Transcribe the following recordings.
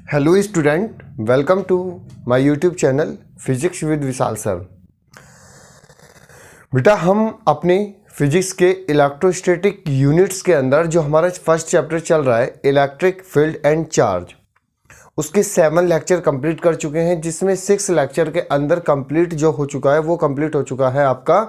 Hello student, welcome to my YouTube channel physics with Vishal sir. बेटा, हम अपने physics के इलेक्ट्रोस्टैटिक यूनिट्स के अंदर जो हमारा फर्स्ट चैप्टर चल रहा है इलेक्ट्रिक फील्ड एंड चार्ज, उसके 7 लेक्चर कंप्लीट कर चुके हैं, जिसमें 6 लेक्चर के अंदर कंप्लीट जो हो चुका है वो कंप्लीट हो चुका है आपका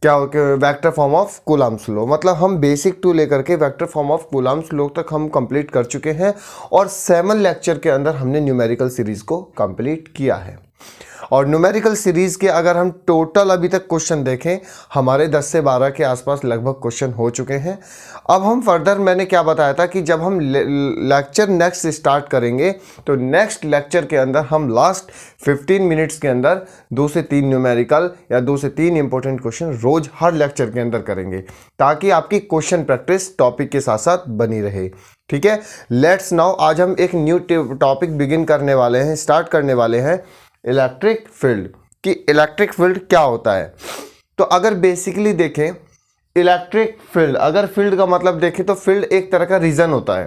क्या vector form of Coulomb's law. मतलब हम बेसिक टू लेकर के vector form of Coulomb's law तक हम कंप्लीट कर चुके हैं और 7 लेक्चर के अंदर हमने न्यूमेरिकल सीरीज को कंप्लीट किया है। और न्यूमेरिकल सीरीज के अगर हम टोटल अभी तक क्वेश्चन देखें, हमारे 10 से 12 के आसपास लगभग क्वेश्चन हो चुके हैं। अब हम फर्दर, मैंने क्या बताया था कि जब हम लेक्चर नेक्स्ट स्टार्ट करेंगे तो नेक्स्ट लेक्चर के अंदर हम लास्ट 15 मिनट्स के अंदर 2 से 3 न्यूमेरिकल या 2 से 3 इंपॉर्टेंट क्वेश्चन रोज हर लेक्चर के अंदर करेंगे, ताकि आपकी क्वेश्चन प्रैक्टिस टॉपिक के साथ साथ बनी रहे। ठीक है, लेट्स नाउ आज हम एक न्यू टॉपिक बिगिन करने वाले हैं, स्टार्ट करने वाले हैं इलेक्ट्रिक फील्ड। कि इलेक्ट्रिक फील्ड क्या होता है। तो अगर बेसिकली देखें इलेक्ट्रिक फील्ड, अगर फील्ड का मतलब देखें तो फील्ड एक तरह का रीजन होता है।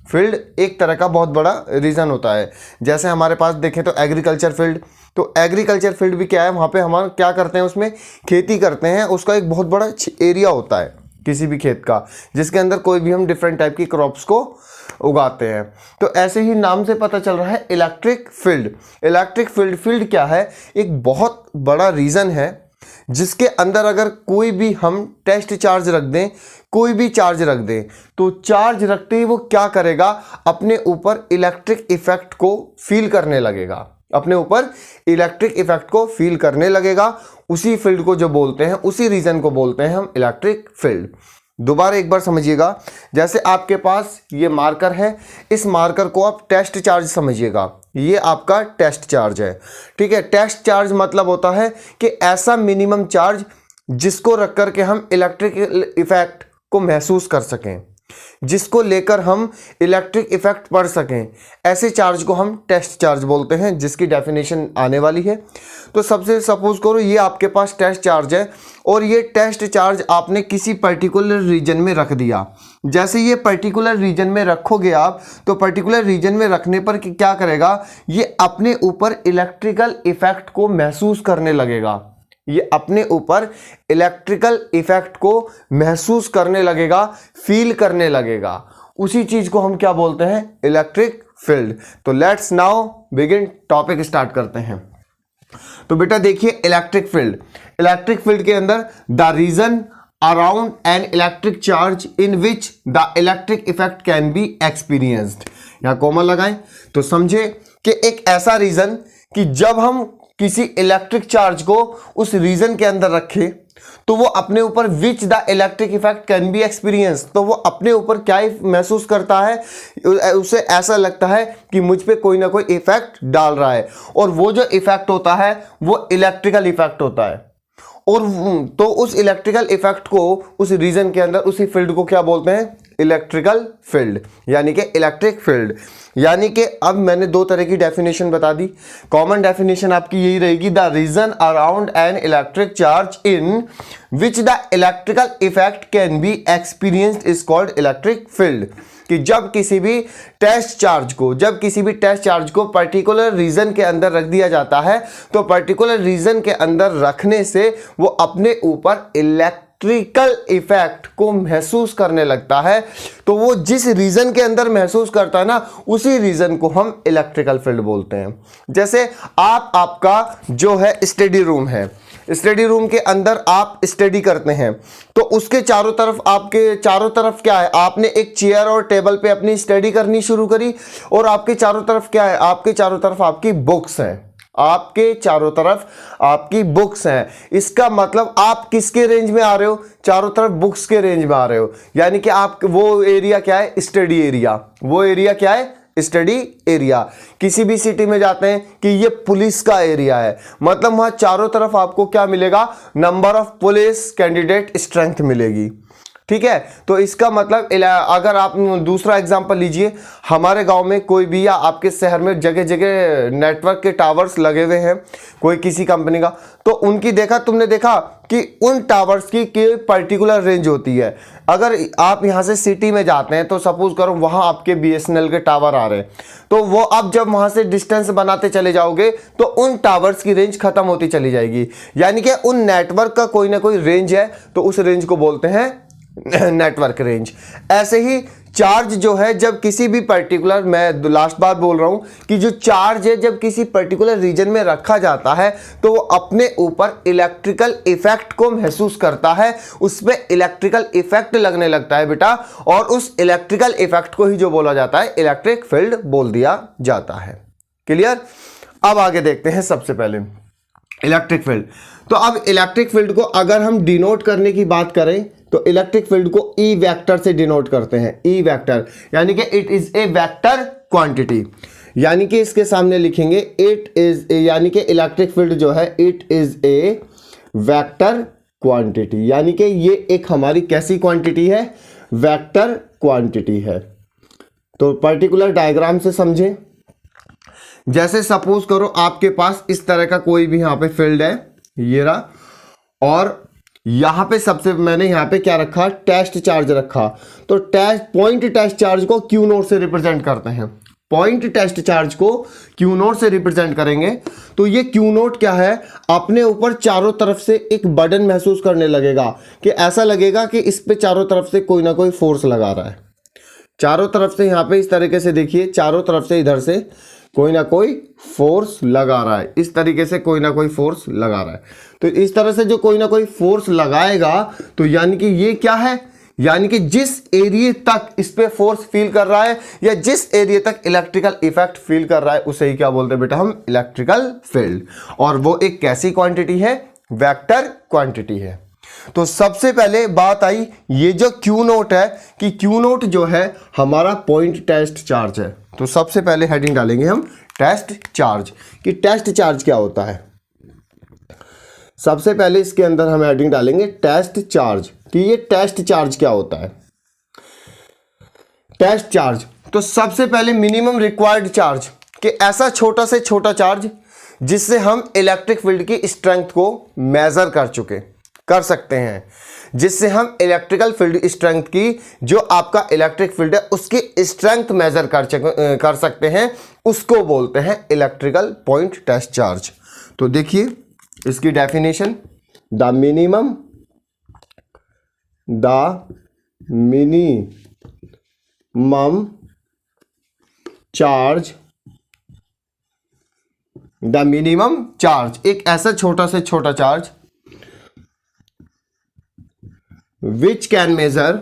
फील्ड एक तरह का बहुत बड़ा रीजन होता है। जैसे हमारे पास देखें तो एग्रीकल्चर फील्ड, तो एग्रीकल्चर फील्ड भी क्या है, वहाँ पे हम क्या करते हैं, उसमें खेती करते हैं। उसका एक बहुत बड़ा एरिया होता है किसी भी खेत का, जिसके अंदर कोई भी हम डिफरेंट टाइप की क्रॉप्स को उगाते हैं। तो ऐसे ही नाम से पता चल रहा है इलेक्ट्रिक फील्ड। इलेक्ट्रिक फील्ड क्या है, एक बहुत बड़ा रीजन है जिसके अंदर अगर कोई भी हम टेस्ट चार्ज रख दें, कोई भी चार्ज रख दें, तो चार्ज रखते ही वो क्या करेगा, अपने ऊपर इलेक्ट्रिक इफेक्ट को फील करने लगेगा। अपने ऊपर इलेक्ट्रिक इफेक्ट को फील करने लगेगा। उसी फील्ड को जो बोलते हैं, उसी रीजन को बोलते हैं हम इलेक्ट्रिक फील्ड। दोबारा एक बार समझिएगा, जैसे आपके पास ये मार्कर है, इस मार्कर को आप टेस्ट चार्ज समझिएगा। ये आपका टेस्ट चार्ज है। ठीक है, टेस्ट चार्ज मतलब होता है कि ऐसा मिनिमम चार्ज जिसको रख कर के हम इलेक्ट्रिक इफेक्ट को महसूस कर सकें, जिसको लेकर हम इलेक्ट्रिक इफेक्ट पढ़ सकें, ऐसे चार्ज को हम टेस्ट चार्ज बोलते हैं, जिसकी डेफिनेशन आने वाली है। तो सबसे सपोज करो ये आपके पास टेस्ट चार्ज है और ये टेस्ट चार्ज आपने किसी पर्टिकुलर रीजन में रख दिया। जैसे ये पर्टिकुलर रीजन में रखोगे आप, तो पर्टिकुलर रीजन में रखने पर क्या करेगा, ये अपने ऊपर इलेक्ट्रिकल इफेक्ट को महसूस करने लगेगा। ये अपने ऊपर इलेक्ट्रिकल इफेक्ट को महसूस करने लगेगा, फील करने लगेगा। उसी चीज को हम क्या बोलते हैं, इलेक्ट्रिक फील्ड। तो let's now begin, topic start करते हैं। तो बेटा देखिए, इलेक्ट्रिक फील्ड के अंदर the region around an electric charge in which the electric effect can be experienced. यहां कॉमा लगाएं तो समझे कि एक ऐसा रीजन कि जब हम किसी इलेक्ट्रिक चार्ज को उस रीजन के अंदर रखें तो वो अपने ऊपर which the electric effect can be experience, तो वो अपने ऊपर क्या महसूस करता है, उसे ऐसा लगता है कि मुझ पे कोई ना कोई इफेक्ट डाल रहा है। और वो जो इफेक्ट होता है वो इलेक्ट्रिकल इफेक्ट होता है। और तो उस इलेक्ट्रिकल इफेक्ट को उस रीजन के अंदर, उसी फील्ड को क्या बोलते हैं, इलेक्ट्रिकल फील्ड, यानी कि इलेक्ट्रिक फील्ड। यानी कि अब मैंने 2 तरह की डेफिनेशन बता दी। कॉमन डेफिनेशन आपकी यही रहेगी, the region around an electric charge in which the electrical effect can be experienced is called electric field. कि जब किसी भी टेस्ट चार्ज को पर्टिकुलर रीजन के अंदर रख दिया जाता है, तो पर्टिकुलर रीजन के अंदर रखने से वो अपने ऊपर इलेक्ट्रिकल इफेक्ट को महसूस करने लगता है। तो वो जिस रीजन के अंदर महसूस करता है ना, उसी रीजन को हम इलेक्ट्रिकल फील्ड बोलते हैं। जैसे आपका जो है स्टडी रूम है, स्टडी रूम के अंदर आप स्टडी करते हैं, तो उसके चारों तरफ, आपके चारों तरफ क्या है, आपने एक चेयर और टेबल पे अपनी स्टडी करनी शुरू करी, और आपके चारों तरफ क्या है, आपके चारों तरफ आपकी बुक्स हैं, आपके चारों तरफ आपकी बुक्स हैं। इसका मतलब आप किसके रेंज में आ रहे हो, चारों तरफ बुक्स के रेंज में आ रहे हो। यानी कि आप, वो एरिया क्या है, स्टडी एरिया। वो एरिया क्या है, स्टडी एरिया। किसी भी सिटी में जाते हैं कि ये पुलिस का एरिया है, मतलब वहां चारों तरफ आपको क्या मिलेगा, number of police candidate strength मिलेगी। ठीक है। तो इसका मतलब अगर आप दूसरा एग्जांपल लीजिए, हमारे गांव में कोई भी या आपके शहर में जगह जगह नेटवर्क के टावर्स लगे हुए हैं कोई किसी कंपनी का, तो उनकी तुमने देखा कि उन टावर्स की पर्टिकुलर रेंज होती है। अगर आप यहां से सिटी में जाते हैं तो सपोज करो वहां आपके BSNL के टावर आ रहे हैं, तो वो अब जब वहां से डिस्टेंस बनाते चले जाओगे तो उन टावर्स की रेंज खत्म होती चली जाएगी, यानी कि उन नेटवर्क का कोई ना कोई रेंज है, तो उस रेंज को बोलते हैं नेटवर्क रेंज। ऐसे ही चार्ज जो है, जब किसी भी पर्टिकुलर, मैं लास्ट बार बोल रहा हूं कि जो चार्ज है जब किसी पर्टिकुलर रीजन में रखा जाता है तो वो अपने ऊपर इलेक्ट्रिकल इफेक्ट को महसूस करता है, उसमें इलेक्ट्रिकल इफेक्ट लगने लगता है बेटा, और उस इलेक्ट्रिकल इफेक्ट को ही जो बोला जाता है इलेक्ट्रिक फील्ड बोल दिया जाता है। क्लियर। अब आगे देखते हैं सबसे पहले इलेक्ट्रिक फील्ड। तो अब इलेक्ट्रिक फील्ड को अगर हम डिनोट करने की बात करें तो इलेक्ट्रिक फील्ड को ई वेक्टर से डिनोट करते हैं। ई वेक्टर यानी कि it is a vector quantity, यानी कि इसके सामने लिखेंगे इट इज, यानी कि इलेक्ट्रिक फील्ड जो है it is a vector quantity, यानी कि ये एक हमारी कैसी क्वांटिटी है, वेक्टर क्वांटिटी है। तो पर्टिकुलर डायग्राम से समझें। जैसे सपोज करो आपके पास इस तरह का कोई भी यहां पे फील्ड है, ये रहा, और यहां पे सबसे मैंने यहां पे क्या रखा, टेस्ट चार्ज रखा। तो पॉइंट टेस्ट चार्ज को क्यू नोट से रिप्रेजेंट करते हैं। पॉइंट टेस्ट चार्ज को क्यू नोट से रिप्रेजेंट करेंगे। तो ये क्यू नोट क्या है, अपने ऊपर चारों तरफ से एक बर्डन महसूस करने लगेगा, कि ऐसा लगेगा कि इस पे चारों तरफ से कोई ना कोई फोर्स लगा रहा है। चारों तरफ से यहां पे इस तरीके से देखिए, चारों तरफ से इधर से कोई ना कोई फोर्स लगा रहा है, इस तरीके से कोई ना कोई फोर्स लगा रहा है। तो इस तरह से जो कोई ना कोई फोर्स लगाएगा, तो यानी कि ये क्या है, यानी कि जिस एरिया तक इस पे फोर्स फील कर रहा है या जिस एरिया तक इलेक्ट्रिकल इफेक्ट फील कर रहा है, उसे ही क्या बोलते हैं बेटा हम, इलेक्ट्रिकल फील्ड। और वो एक कैसी क्वांटिटी है, वेक्टर क्वांटिटी है। तो सबसे पहले बात आई ये जो क्यू नोट है, कि क्यू नोट जो है हमारा पॉइंट टेस्ट चार्ज है। तो सबसे पहले हेडिंग डालेंगे हम टेस्ट चार्ज, कि टेस्ट चार्ज क्या होता है। सबसे पहले इसके अंदर हम हेडिंग डालेंगे टेस्ट चार्ज, कि ये टेस्ट चार्ज क्या होता है। टेस्ट चार्ज, तो सबसे पहले मिनिमम रिक्वायर्ड चार्ज, कि ऐसा छोटा से छोटा चार्ज जिससे हम इलेक्ट्रिक फील्ड की स्ट्रेंथ को मेजर कर सकते हैं, जिससे हम इलेक्ट्रिकल फील्ड स्ट्रेंथ की, जो आपका इलेक्ट्रिक फील्ड है उसकी स्ट्रेंथ मेजर कर सकते हैं, उसको बोलते हैं इलेक्ट्रिकल पॉइंट टेस्ट चार्ज। तो देखिए इसकी definition, the minimum charge, the minimum charge, एक ऐसा छोटा से छोटा charge which can measured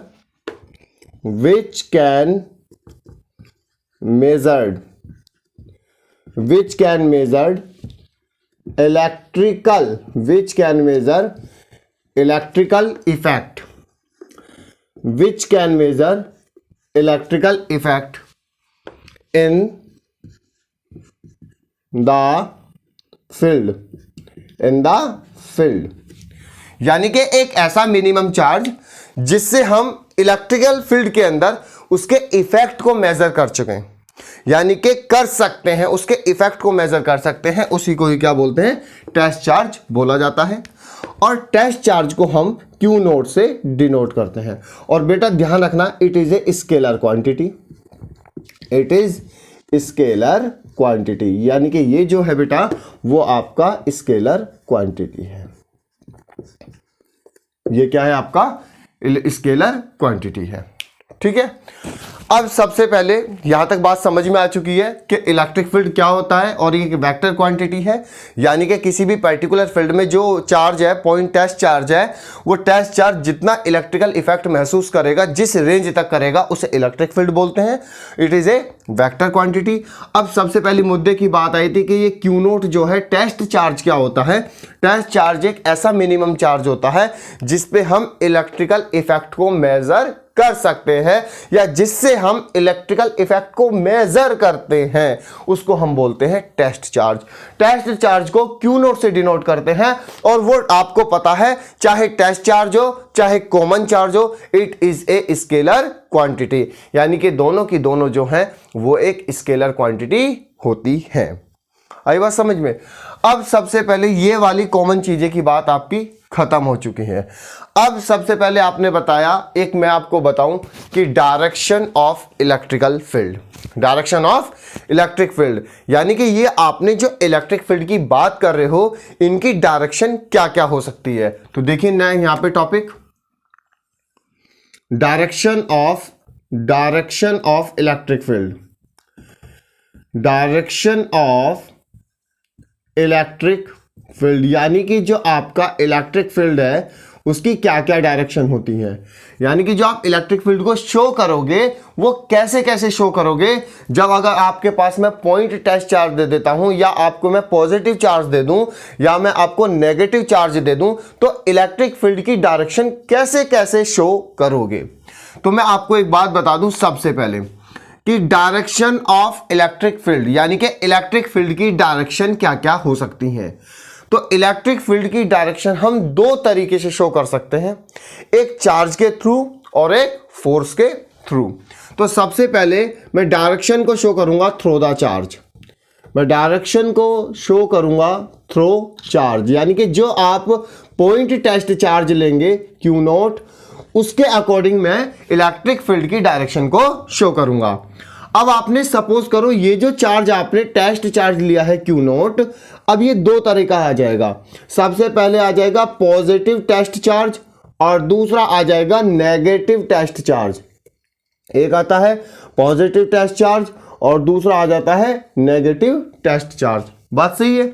electrical effect, in the field, यानी कि एक ऐसा मिनिमम चार्ज जिससे हम इलेक्ट्रिकल फील्ड के अंदर उसके इफेक्ट को मेजर कर चुके हैं, यानी कि कर सकते हैं, उसके इफेक्ट को मेजर कर सकते हैं, उसी को ही क्या बोलते हैं, टेस्ट चार्ज बोला जाता है। और टेस्ट चार्ज को हम क्यू नोट से डिनोट करते हैं। और बेटा ध्यान रखना, it is a scalar quantity, it is scalar quantity, यानी कि ये जो है बेटा वो आपका स्केलर क्वांटिटी है। ये क्या है, आपका स्केलर क्वांटिटी है। ठीक है। अब सबसे पहले यहां तक बात समझ में आ चुकी है कि इलेक्ट्रिक फील्ड क्या होता है और ये वेक्टर क्वांटिटी है, यानी कि किसी भी पर्टिकुलर फील्ड में जो चार्ज है, पॉइंट टेस्ट चार्ज है, वो टेस्ट चार्ज जितना इलेक्ट्रिकल इफेक्ट महसूस करेगा, जिस रेंज तक करेगा, उसे इलेक्ट्रिक फील्ड बोलते हैं। It is a vector quantity. अब सबसे पहली मुद्दे की बात आई थी कि ये क्यू नोट जो है टेस्ट चार्ज क्या होता है। टेस्ट चार्ज एक ऐसा मिनिमम चार्ज होता है जिस पे हम इलेक्ट्रिकल इफेक्ट को मेजर कर सकते हैं या जिससे हम इलेक्ट्रिकल इफेक्ट को मेजर करते हैं उसको हम बोलते हैं टेस्ट चार्ज। टेस्ट चार्ज को क्यू नोट से डिनोट करते हैं और वो आपको पता है चाहे टेस्ट चार्ज हो चाहे कॉमन चार्ज हो, it is a scalar quantity, यानी कि दोनों की दोनों जो है वो एक स्केलर क्वांटिटी होती है। आई बात समझ में? अब सबसे पहले ये वाली कॉमन चीजें की बात आपकी खत्म हो चुकी है। अब सबसे पहले आपने बताया, एक मैं आपको बताऊं कि direction of electrical field, direction of electric field, यानी कि ये आपने जो इलेक्ट्रिक फील्ड की बात कर रहे हो इनकी डायरेक्शन क्या क्या हो सकती है। तो देखिए ना यहां पे topic direction of electric field, direction of electric field, यानी कि जो आपका इलेक्ट्रिक फील्ड है उसकी क्या क्या डायरेक्शन होती है, यानी कि जो आप इलेक्ट्रिक फील्ड को शो करोगे वो कैसे कैसे शो करोगे। जब अगर आपके पास मैं पॉइंट टेस्ट चार्ज दे देता हूं या आपको मैं पॉजिटिव चार्ज दे दूं या मैं आपको नेगेटिव चार्ज दे दूं तो इलेक्ट्रिक फील्ड की डायरेक्शन कैसे कैसे शो करोगे। तो मैं आपको एक बात बता दूं सबसे पहले कि डायरेक्शन ऑफ इलेक्ट्रिक फील्ड, यानी कि इलेक्ट्रिक फील्ड की डायरेक्शन क्या क्या हो सकती हैं। तो इलेक्ट्रिक फील्ड की डायरेक्शन हम दो तरीके से शो कर सकते हैं, एक चार्ज के थ्रू और एक फोर्स के थ्रू। तो सबसे पहले मैं डायरेक्शन को शो करूंगा थ्रू द चार्ज, मैं डायरेक्शन को शो करूंगा थ्रू चार्ज, यानी कि जो आप पॉइंट टेस्ट चार्ज लेंगे क्यू नॉट उसके अकॉर्डिंग मैं इलेक्ट्रिक फील्ड की डायरेक्शन को शो करूंगा। अब आपने सपोज करो ये जो चार्ज आपने टेस्ट चार्ज लिया है क्यू नॉट, अब ये दो तरह का आ जाएगा। सबसे पहले आ जाएगा पॉजिटिव टेस्ट चार्ज और दूसरा आ जाएगा नेगेटिव टेस्ट चार्ज। एक आता है पॉजिटिव टेस्ट चार्ज और दूसरा आ जाता है नेगेटिव टेस्ट चार्ज। बात सही है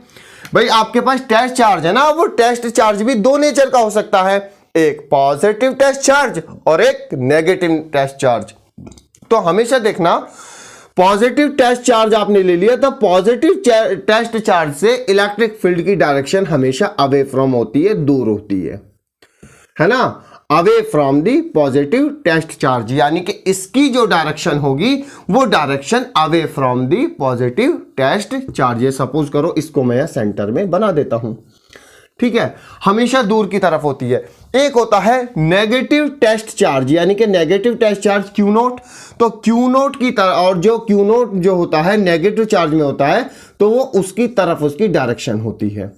भाई? आपके पास टेस्ट चार्ज है ना, वो टेस्ट चार्ज भी दो नेचर का हो सकता है, एक पॉजिटिव टेस्ट चार्ज और एक नेगेटिव टेस्ट चार्ज। तो हमेशा देखना पॉजिटिव टेस्ट चार्ज आपने ले लिया तो पॉजिटिव टेस्ट चार्ज से इलेक्ट्रिक फील्ड की डायरेक्शन हमेशा अवे फ्रॉम होती है, दूर होती है ना, away from the positive test charge, यानी कि इसकी जो डायरेक्शन होगी वो direction away from the positive test charge. ये सपोज करो इसको मैं सेंटर में बना देता हूं, ठीक है, हमेशा दूर की तरफ होती है। एक होता है नेगेटिव टेस्ट चार्ज, यानी कि negative test charge Q naught, तो क्यू नॉट की तरफ, और जो क्यू नॉट जो होता है नेगेटिव चार्ज में होता है तो वो उसकी तरफ उसकी डायरेक्शन होती है,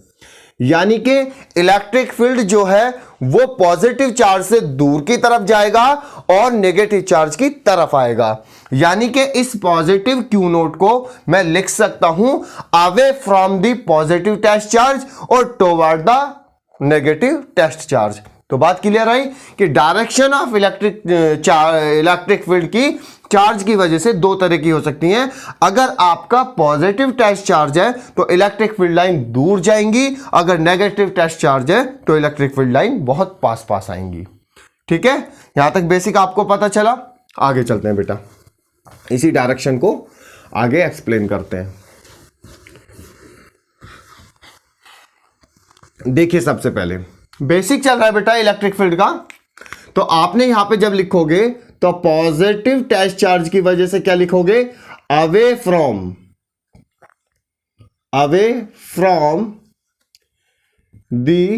यानी कि इलेक्ट्रिक फील्ड जो है वो पॉजिटिव चार्ज से दूर की तरफ जाएगा और नेगेटिव चार्ज की तरफ आएगा, यानी कि इस पॉजिटिव क्यू नोट को मैं लिख सकता हूं away from the positive test charge और toward the negative test charge. तो बात क्लियर आई कि डायरेक्शन ऑफ इलेक्ट्रिक फील्ड की चार्ज की वजह से दो तरह की हो सकती हैं। अगर आपका पॉजिटिव टेस्ट चार्ज है तो इलेक्ट्रिक फील्ड लाइन दूर जाएंगी, अगर नेगेटिव टेस्ट चार्ज है तो इलेक्ट्रिक फील्ड लाइन बहुत पास पास आएंगी। ठीक है, यहां तक बेसिक आपको पता चला। आगे चलते हैं बेटा, इसी डायरेक्शन को आगे एक्सप्लेन करते हैं। देखिए सबसे पहले बेसिक चल रहा है बेटा इलेक्ट्रिक फील्ड का, तो आपने यहां पे जब लिखोगे तो पॉजिटिव टेस्ट चार्ज की वजह से क्या लिखोगे, away from the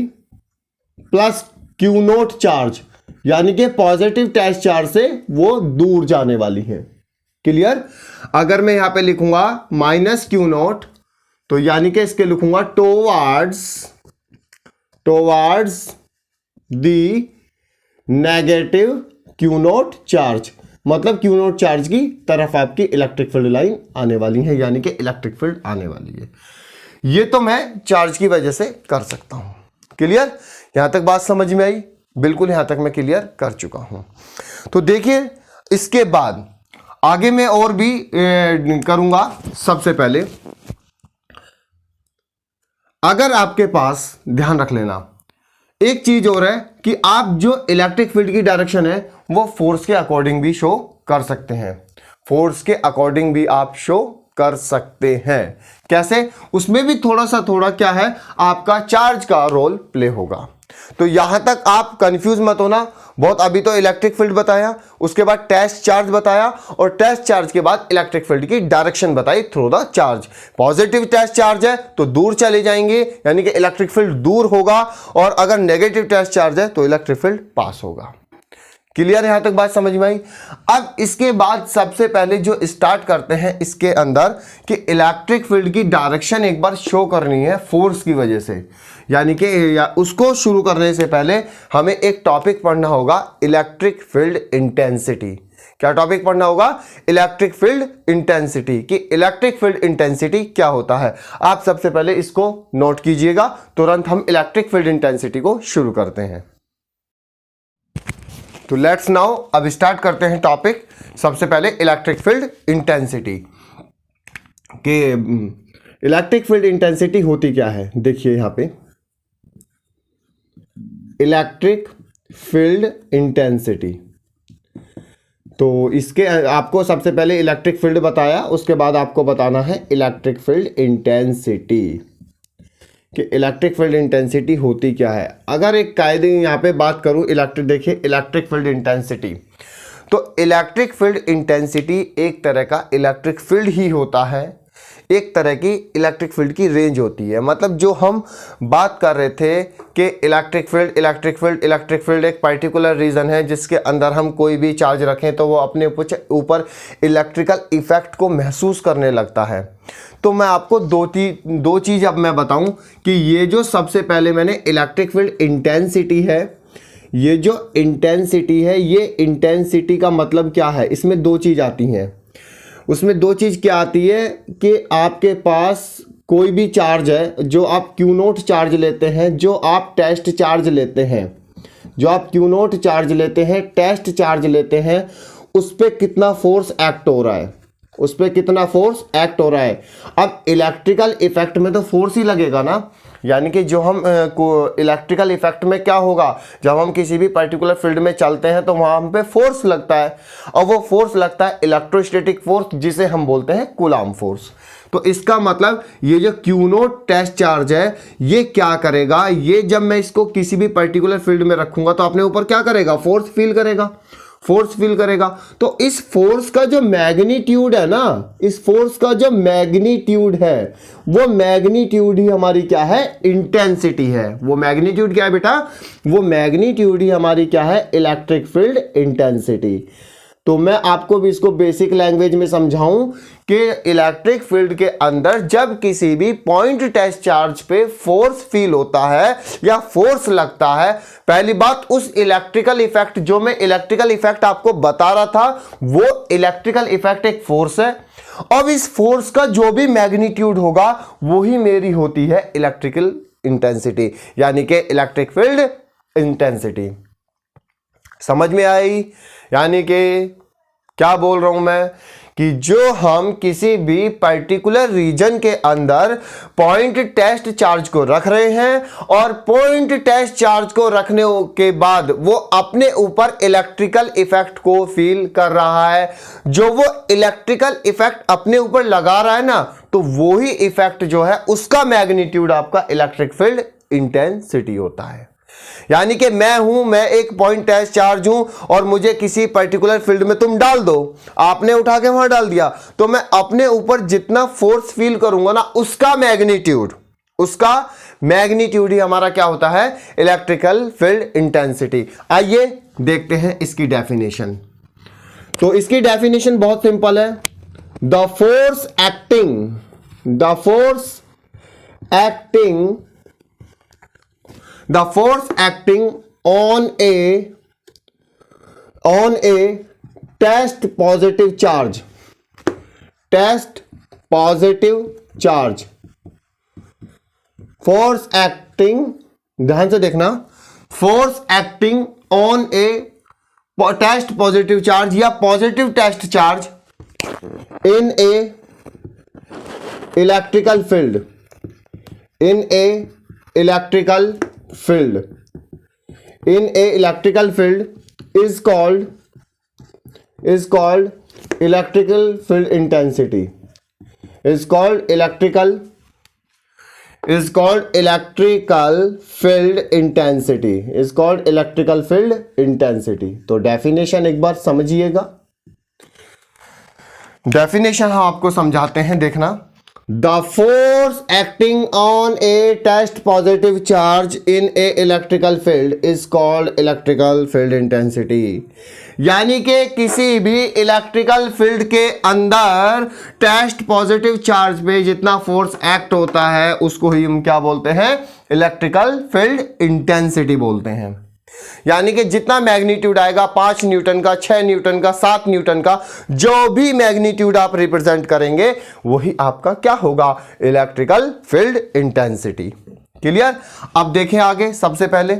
plus Q note charge, यानी कि पॉजिटिव टेस्ट चार्ज से वो दूर जाने वाली है। क्लियर? अगर मैं यहां पे लिखूंगा माइनस क्यू नोट तो यानी कि इसके लिखूंगा towards the negative Q note charge, मतलब क्यू नोट चार्ज की तरफ आपकी इलेक्ट्रिक फील्ड लाइन आने वाली है, यानी कि इलेक्ट्रिक फील्ड आने वाली है। ये तो मैं चार्ज की वजह से कर सकता हूं। क्लियर? यहां तक बात समझ में आई? बिल्कुल, यहां तक मैं क्लियर कर चुका हूं। तो देखिए इसके बाद आगे मैं और भी करूंगा। सबसे पहले अगर आपके पास, ध्यान रख लेना एक चीज और है कि आप जो इलेक्ट्रिक फील्ड की डायरेक्शन है वो फोर्स के अकॉर्डिंग भी शो कर सकते हैं। फोर्स के अकॉर्डिंग भी आप शो कर सकते हैं। कैसे? उसमें भी थोड़ा क्या है, आपका चार्ज का रोल प्ले होगा। तो यहां तक आप कंफ्यूज मत होना, बहुत अभी तो इलेक्ट्रिक फील्ड बताया, उसके बाद टेस्ट चार्ज बताया, और टेस्ट चार्ज के बाद इलेक्ट्रिक फील्ड की डायरेक्शन बताई through the charge. Positive test charge है तो दूर चले जाएंगे, यानी कि इलेक्ट्रिक फील्ड दूर होगा, और अगर नेगेटिव टेस्ट चार्ज है तो इलेक्ट्रिक फील्ड पास होगा। क्लियर है? यहां तक बात समझ में आई। अब इसके बाद सबसे पहले जो स्टार्ट करते हैं इसके अंदर कि इलेक्ट्रिक फील्ड की डायरेक्शन एक बार शो करनी है फोर्स की वजह से, यानी कि उसको शुरू करने से पहले हमें एक टॉपिक पढ़ना होगा, इलेक्ट्रिक फील्ड इंटेंसिटी। क्या टॉपिक पढ़ना होगा? Electric field intensity. कि इलेक्ट्रिक फील्ड इंटेंसिटी क्या होता है। आप सबसे पहले इसको नोट कीजिएगा, तुरंत हम इलेक्ट्रिक फील्ड इंटेंसिटी को शुरू करते हैं। तो लेट्स नाउ अब स्टार्ट करते हैं टॉपिक। सबसे पहले इलेक्ट्रिक फील्ड इंटेंसिटी के इलेक्ट्रिक फील्ड इंटेंसिटी होती क्या है, देखिए यहां पे इलेक्ट्रिक फील्ड इंटेंसिटी। तो इसके आपको सबसे पहले इलेक्ट्रिक फील्ड बताया, उसके बाद आपको बताना है इलेक्ट्रिक फील्ड इंटेंसिटी कि इलेक्ट्रिक फील्ड इंटेंसिटी होती क्या है। अगर एक कायदे यहाँ पे बात करूँ इलेक्ट्रिक, देखिए इलेक्ट्रिक फील्ड इंटेंसिटी, तो इलेक्ट्रिक फील्ड इंटेंसिटी एक तरह का इलेक्ट्रिक फील्ड ही होता है, एक तरह की इलेक्ट्रिक फील्ड की रेंज होती है। मतलब जो हम बात कर रहे थे कि इलेक्ट्रिक फील्ड एक पर्टिकुलर रीजन है जिसके अंदर हम कोई भी चार्ज रखें तो वो अपने ऊपर इलेक्ट्रिकल इफेक्ट को महसूस करने लगता है। तो मैं आपको दो चीज अब मैं बताऊं कि ये जो सबसे पहले मैंने इलेक्ट्रिक फील्ड इंटेंसिटी है, ये जो इंटेंसिटी है, ये इंटेंसिटी का मतलब क्या है, इसमें दो चीज आती हैं। उसमें दो चीज क्या आती है कि आपके पास कोई भी चार्ज है, जो आप क्यू नोट चार्ज लेते हैं, जो आप टेस्ट चार्ज लेते हैं, जो आप क्यू नोट चार्ज लेते हैं, टेस्ट चार्ज लेते हैं, उस पर कितना फोर्स एक्ट हो रहा है, उस पर कितना फोर्स एक्ट हो रहा है। अब इलेक्ट्रिकल इफेक्ट में तो फोर्स ही लगेगा ना, यानी कि जो हम इलेक्ट्रिकल इफेक्ट में क्या होगा, जब हम किसी भी पर्टिकुलर फील्ड में चलते हैं तो वहां हम पे फोर्स लगता है, और वो फोर्स लगता है इलेक्ट्रोस्टैटिक फोर्स, जिसे हम बोलते हैं कूलाम फोर्स। तो इसका मतलब ये जो क्यू नोट टेस्ट चार्ज है, ये क्या करेगा, ये जब मैं इसको किसी भी पर्टिकुलर फील्ड में रखूंगा तो अपने ऊपर क्या करेगा, फोर्स फील करेगा, फोर्स फील करेगा। तो इस फोर्स का जो मैग्नीट्यूड है ना, इस फोर्स का जो मैग्नीट्यूड है, वो मैग्नीट्यूड ही हमारी क्या है, इंटेंसिटी है। वो मैग्नीट्यूड क्या है बेटा, वो मैग्नीट्यूड ही हमारी क्या है, इलेक्ट्रिक फील्ड इंटेंसिटी। तो मैं आपको भी इसको बेसिक लैंग्वेज में समझाऊं कि इलेक्ट्रिक फील्ड के अंदर जब किसी भी पॉइंट टेस्ट चार्ज पे फोर्स फील होता है या फोर्स लगता है, पहली बात उस इलेक्ट्रिकल इफेक्ट, जो मैं इलेक्ट्रिकल इफेक्ट आपको बता रहा था, वो इलेक्ट्रिकल इफेक्ट एक फोर्स है। अब इस फोर्स का जो भी मैग्नीट्यूड होगा वही मेरी होती है इलेक्ट्रिकल इंटेंसिटी, यानी कि इलेक्ट्रिक फील्ड इंटेंसिटी। समझ में आई? यानी कि क्या बोल रहा हूं मैं कि जो हम किसी भी पर्टिकुलर रीजन के अंदर पॉइंट टेस्ट चार्ज को रख रहे हैं और पॉइंट टेस्ट चार्ज को रखने के बाद वो अपने ऊपर इलेक्ट्रिकल इफेक्ट को फील कर रहा है, जो वो इलेक्ट्रिकल इफेक्ट अपने ऊपर लगा रहा है ना, तो वो ही इफेक्ट जो है उसका मैग्नीट्यूड आपका इलेक्ट्रिक फील्ड इंटेंसिटी होता है। यानी कि मैं एक पॉइंट टेस्ट चार्ज हूं और मुझे किसी पर्टिकुलर फील्ड में तुम डाल दो, आपने उठा के वहां डाल दिया, तो मैं अपने ऊपर जितना फोर्स फील करूंगा ना, उसका मैग्नीट्यूड ही हमारा क्या होता है, इलेक्ट्रिकल फील्ड इंटेंसिटी। आइए देखते हैं इसकी डेफिनेशन। तो इसकी डेफिनेशन बहुत सिंपल है, the force acting on a test positive charge, force acting, ध्यान से देखना, force acting on a test positive charge या positive test charge in a electrical field, is called electrical field intensity, is called electrical field intensity, is called electrical field intensity। तो definition एक बार समझिएगा, definition हम आपको समझाते हैं, देखना। The force acting on a test positive charge in a electrical field is called electrical field intensity. यानी कि किसी भी इलेक्ट्रिकल फील्ड के अंदर टेस्ट पॉजिटिव चार्ज पे जितना फोर्स एक्ट होता है उसको ही हम क्या बोलते हैं, इलेक्ट्रिकल फील्ड इंटेंसिटी बोलते हैं। यानी कि जितना मैग्नीट्यूड आएगा 5 न्यूटन का, 6 न्यूटन का, 7 न्यूटन का, जो भी मैग्नीट्यूड आप रिप्रेजेंट करेंगे वही आपका क्या होगा, इलेक्ट्रिकल फील्ड इंटेंसिटी। क्लियर। अब देखें आगे, सबसे पहले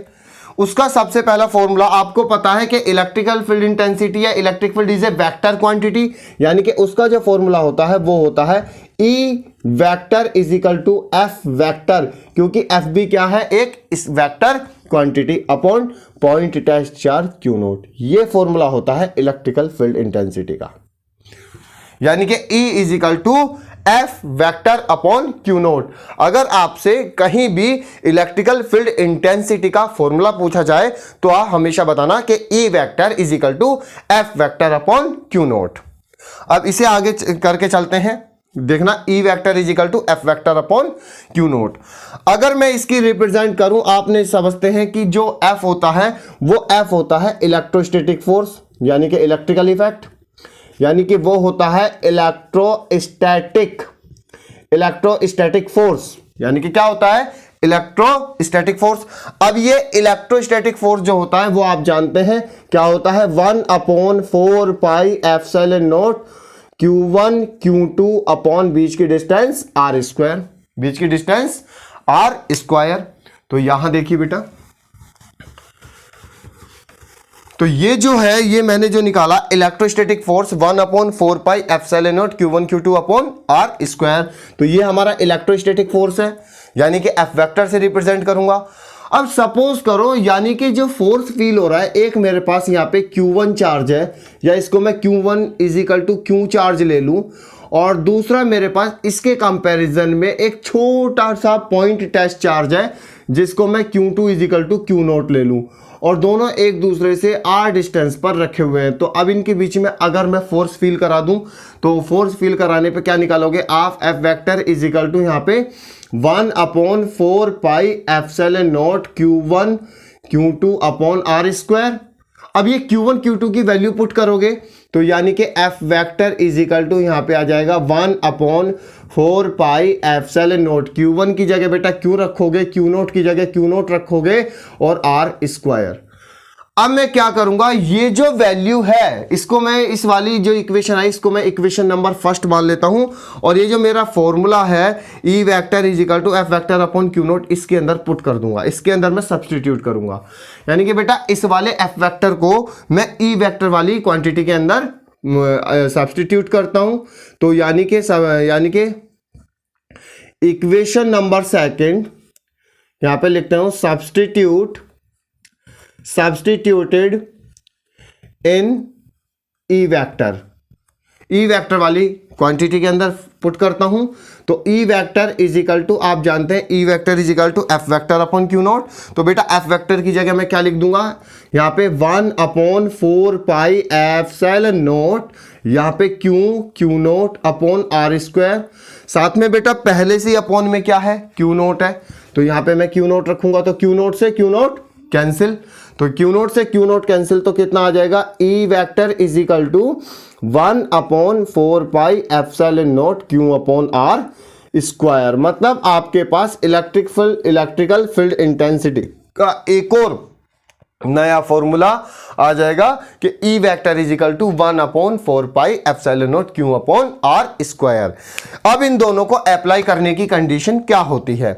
उसका सबसे पहला फॉर्मूला आपको पता है कि इलेक्ट्रिकल फील्ड इंटेंसिटी या electric field is a vector quantity. यानी कि उसका जो फॉर्मूला होता है वो होता है E vector is equal to F vector, क्योंकि एफ भी क्या है, एक इस vector quantity upon point test charge Q naught. ये फॉर्मूला होता है इलेक्ट्रिकल फील्ड इंटेंसिटी का। यानी कि E is equal to F vector upon Q naught. अगर आपसे कहीं भी इलेक्ट्रिकल फील्ड इंटेंसिटी का फॉर्मूला पूछा जाए तो आप हमेशा बताना कि E vector is equal to F vector upon Q note. अब इसे आगे करके चलते हैं, देखना। E vector is equal to F vector upon Q naught. अगर मैं इसकी रिप्रेजेंट करूं, आपने समझते हैं कि जो F होता है वो F होता है इलेक्ट्रोस्टैटिक फोर्स, यानी कि इलेक्ट्रिकल इफेक्ट, यानी कि वो होता है इलेक्ट्रोस्टैटिक फोर्स। यानी कि क्या होता है, इलेक्ट्रोस्टैटिक फोर्स। अब ये इलेक्ट्रोस्टैटिक फोर्स जो होता है वो आप जानते हैं क्या होता है, 1/4 pi epsilon naught Q1 Q2 upon बीच की डिस्टेंस R स्क्वायर, बीच की डिस्टेंस R स्क्वायर। तो यहां देखिए बेटा, तो ये जो है, ये मैंने जो निकाला electrostatic force 1/4 pi epsilon naught Q1 Q2 upon R square. तो ये हमारा इलेक्ट्रोस्टैटिक फोर्स है, यानी कि F वेक्टर से रिप्रेजेंट करूंगा। अब सपोज करो, यानी कि जो फोर्स फील हो रहा है, एक मेरे पास यहाँ पे Q1 चार्ज है, या इसको मैं Q1 is equal to Q charge ले लूं, और दूसरा मेरे पास इसके कंपैरिजन में एक छोटा सा पॉइंट टेस्ट चार्ज है जिसको मैं Q2 is equal to Q naught ले लूं, और दोनों एक दूसरे से R डिस्टेंस पर रखे हुए हैं। तो अब इनके बीच में अगर मैं फोर्स फील करा दूं, तो फोर्स फील कराने पे क्या निकालोगे, आप F vector is equal to यहाँ पे 1/4 pi epsilon naught Q1 Q2 upon R square. अब ये Q1 Q2 की वैल्यू पुट करोगे तो यानी कि F vector is equal to यहाँ पे आ जाएगा 1/4 पाई एप्सिलॉन नॉट। Q1 की जगह बेटा Q रखोगे, Q नोट की जगह Q नोट रखोगे, और R स्क्वायर। अब मैं क्या करूंगा, ये जो वैल्यू है इसको मैं, इस वाली जो इक्वेशन है इसको मैं इक्वेशन नंबर फर्स्ट मान लेता हूं, और ये जो मेरा फॉर्मूला है E vector is equal to F vector upon Q naught, इसके अंदर पुट कर दूंगा, इसके अंदर मैं सब्सटीट्यूट करूंगा। यानी कि बेटा इस वाले एफ वेक्टर को मैं E वेक्टर वाली क्वांटिटी के अंदर सब्सटीट्यूट करता हूं। तो यानी कि इक्वेशन नंबर सेकेंड यहां पे लिखते हूं, substituted in E vector, E vector वाली क्वांटिटी के अंदर पुट करता हूं। तो E vector is equal to, आप जानते हैं E vector is equal to F vector upon Q naught. तो बेटा एफ वेक्टर की जगह मैं क्या लिख दूंगा, यहाँ पे 1/4 पाई एप्सिलॉन नोट, यहाँ पे Q naught upon R square. साथ में बेटा पहले से अपॉन में क्या है, क्यू नोट है, तो यहाँ पे मैं क्यू नोट रखूंगा, तो क्यू नोट से क्यू नोट कैंसिल, तो क्यू नोट से क्यू नोट कैंसिल, तो कितना आ जाएगा, E vector is equal to 1/4 pi epsilon naught Q upon R square. मतलब आपके पास इलेक्ट्रिकल फील्ड इंटेंसिटी का एक और नया फॉर्मूला आ जाएगा कि E vector is equal to 1/4 pi epsilon naught Q upon R square. अब इन दोनों को अप्लाई करने की कंडीशन क्या होती है,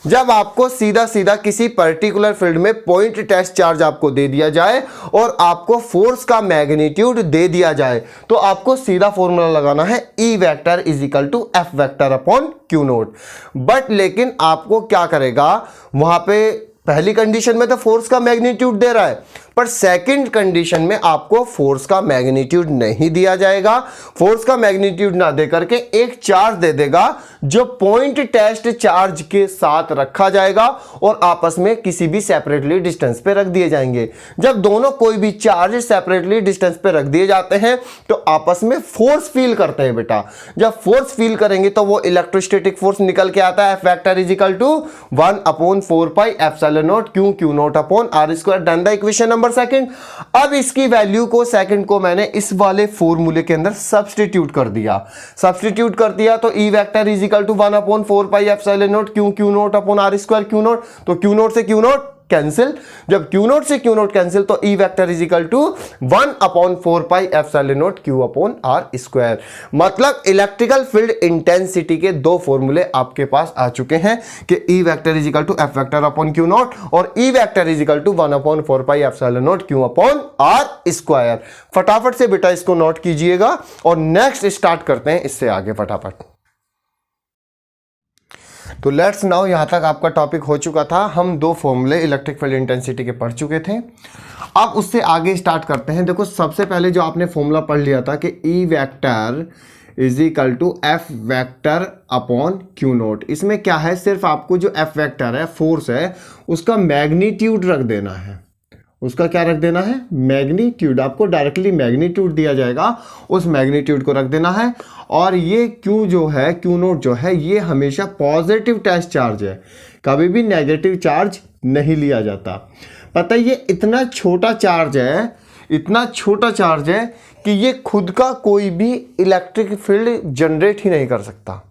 जब आपको सीधा सीधा किसी पर्टिकुलर फील्ड में पॉइंट टेस्ट चार्ज आपको दे दिया जाए और आपको फोर्स का मैग्नीट्यूड दे दिया जाए, तो आपको सीधा फॉर्मूला लगाना है E vector is equal to F vector upon Q naught. But लेकिन आपको क्या करेगा, वहां पे पहली कंडीशन में तो फोर्स का मैग्नीट्यूड दे रहा है, पर सेकंड कंडीशन में आपको फोर्स का मैग्नीट्यूड नहीं दिया जाएगा। फोर्स का मैग्नीट्यूड ना दे करके एक चार्ज दे देगा जो पॉइंट टेस्ट चार्ज के साथ रखा जाएगा और आपस में किसी भी सेपरेटली डिस्टेंस पे रख दिए जाएंगे। जब दोनों कोई भी चार्ज सेपरेटली डिस्टेंस पे रख दिए जाते हैं तो आपस में फोर्स फील करते हैं बेटा। जब फोर्स फील करेंगे तो वो इलेक्ट्रोस्टैटिक फोर्स निकल के आता है F vector is equal to 1/4 pi epsilon naught Q naught upon R square. Done the equation number second. अब इसकी वैल्यू को सेकंड को मैंने इस वाले फॉर्मूले के अंदर सब्स्टिट्यूट कर दिया तो E vector is equal to 1/4 pi epsilon naught Q naught upon R square Q naught. तो Q नॉट से Q नॉट कैंसिल, जब Q नॉट से Q नॉट कैंसिल तो E vector is equal to 1/4 pi epsilon naught Q upon R square. मतलब electrical field intensity के दो फॉर्मूले आपके पास आ चुके हैं कि E vector is equal to F vector upon Q naught और E vector is equal to 1/4 pi epsilon naught Q upon R square. फटाफट से बेटा इसको नोट कीजिएगा और नेक्स्ट स्टार्ट करते हैं इससे आगे फटाफट। तो लेट्स नाउ यहां तक आपका टॉपिक हो चुका था। हम दो फॉर्मूले इलेक्ट्रिक फील्ड इंटेंसिटी के पढ़ चुके थे। अब उससे आगे स्टार्ट करते हैं। देखो सबसे पहले जो आपने फॉर्मूला पढ़ लिया था कि E vector is equal to F vector upon Q naught. इसमें क्या है, सिर्फ आपको जो एफ वेक्टर है फोर्स है उसका मैग्नीट्यूड रख देना है। उसका क्या रख देना है, मैग्नीट्यूड। आपको डायरेक्टली मैग्नीट्यूड दिया जाएगा, उस मैग्नीट्यूड को रख देना है। और ये क्यू जो है, क्यू नोट जो है, ये हमेशा पॉजिटिव टेस्ट चार्ज है, कभी भी नेगेटिव चार्ज नहीं लिया जाता। पता है ये इतना छोटा चार्ज है, इतना छोटा चार्ज है कि ये खुद का कोई भी इलेक्ट्रिक फील्ड जनरेट ही नहीं कर सकता।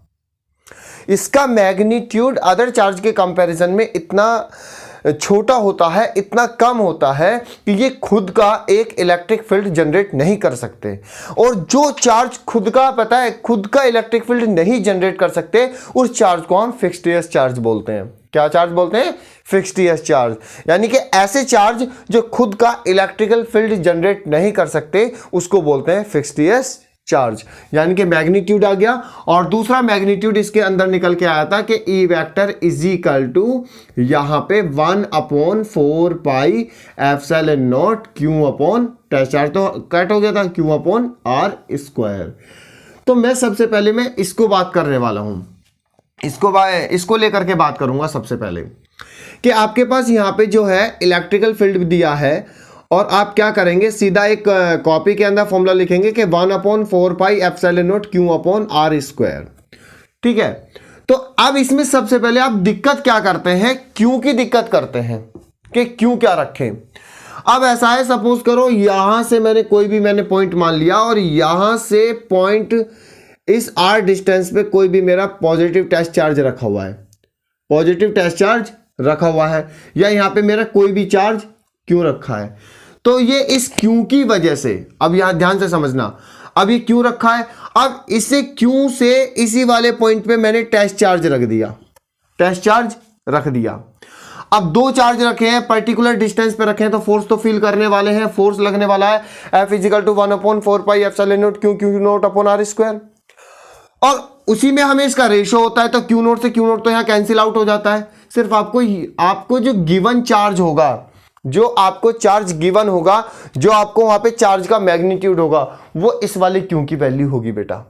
इसका मैग्नीट्यूड अदर चार्ज के कंपैरिजन में इतना छोटा होता है, इतना कम होता है कि ये खुद का एक इलेक्ट्रिक फील्ड जनरेट नहीं कर सकते। और जो चार्ज खुद का, पता है, खुद का इलेक्ट्रिक फील्ड नहीं जनरेट कर सकते, उस चार्ज को हम फिक्स्ड एस चार्ज बोलते हैं। क्या चार्ज बोलते हैं, फिक्स्ड एस चार्ज। यानी कि ऐसे चार्ज जो खुद का इलेक्ट्रिकल फील्ड जनरेट नहीं कर सकते उसको बोलते हैं फिक्स्ड एस चार्ज। यानी कि मैग्नीट्यूड आ गया। और दूसरा मैग्नीट्यूड इसके अंदर निकल के आया था कि E vector is equal to यहां पे 1/4 pi epsilon naught Q upon test charge तो कट हो गया था क्यू अपॉन आर स्क्वायर। तो मैं सबसे पहले मैं इसको बात करने वाला हूं, इसको लेकर के बात करूंगा सबसे पहले कि आपके पास यहां पे जो है इलेक्ट्रिकल फील्ड दिया है और आप क्या करेंगे, सीधा एक कॉपी के अंदर फॉर्मूला लिखेंगे कि 1/4 pi epsilon naught Q upon R square. ठीक है, तो अब इसमें सबसे पहले आप दिक्कत क्या करते हैं, क्यू की दिक्कत करते हैं कि क्यू क्या रखें। अब ऐसा है, सपोज करो यहां से मैंने पॉइंट मान लिया और यहां से पॉइंट इस आर डिस्टेंस पे कोई भी मेरा पॉजिटिव टेस्ट चार्ज रखा हुआ है, पॉजिटिव टेस्ट चार्ज रखा हुआ है, या यहां पे मेरा कोई भी चार्ज क्यों रखा है। तो ये इस क्यू की वजह से, अब यहां ध्यान से समझना, अब ये क्यू रखा है, अब इसे क्यू से इसी वाले पॉइंट पे मैंने टेस्ट चार्ज रख दिया, टेस्ट चार्ज रख दिया। अब दो चार्ज रखे हैं, पर्टिकुलर डिस्टेंस पे रखे हैं, तो फोर्स तो फील करने वाले हैं, फोर्स लगने वाला है F is equal to 1/4 pi epsilon naught Q naught upon R square. और उसी में हमें इसका रेशो होता है, तो क्यू नॉट से क्यू नॉट तो यहां कैंसिल आउट हो जाता है। सिर्फ आपको जो गिवन चार्ज होगा, जो आपको चार्ज गिवन होगा, जो आपको वहां पे चार्ज का मैग्नीट्यूड होगा, वो इस वाले क्यू की वैल्यू होगी बेटा।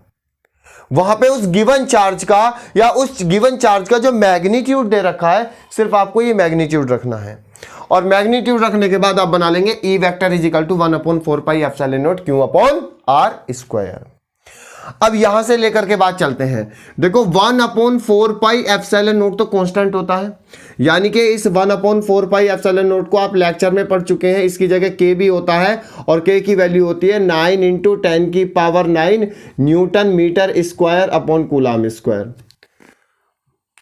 वहां पे उस गिवन चार्ज का या उस गिवन चार्ज का जो मैग्नीट्यूड दे रखा है, सिर्फ आपको ये मैग्नीट्यूड रखना है। और मैग्नीट्यूड रखने के बाद आप बना लेंगे E vector is equal to 1/4 pi epsilon naught Q upon R square. अब यहां से लेकर के बात चलते हैं। देखो 1/4 पाई एप्सिलॉन नॉट तो कांस्टेंट होता है, यानी कि इस 1/4 पाई एप्सिलॉन नॉट को आप लेक्चर में पढ़ चुके हैं। इसकी जगह के भी होता है और के की वैल्यू होती है 9 × 10⁹ newton metre square upon coulomb square.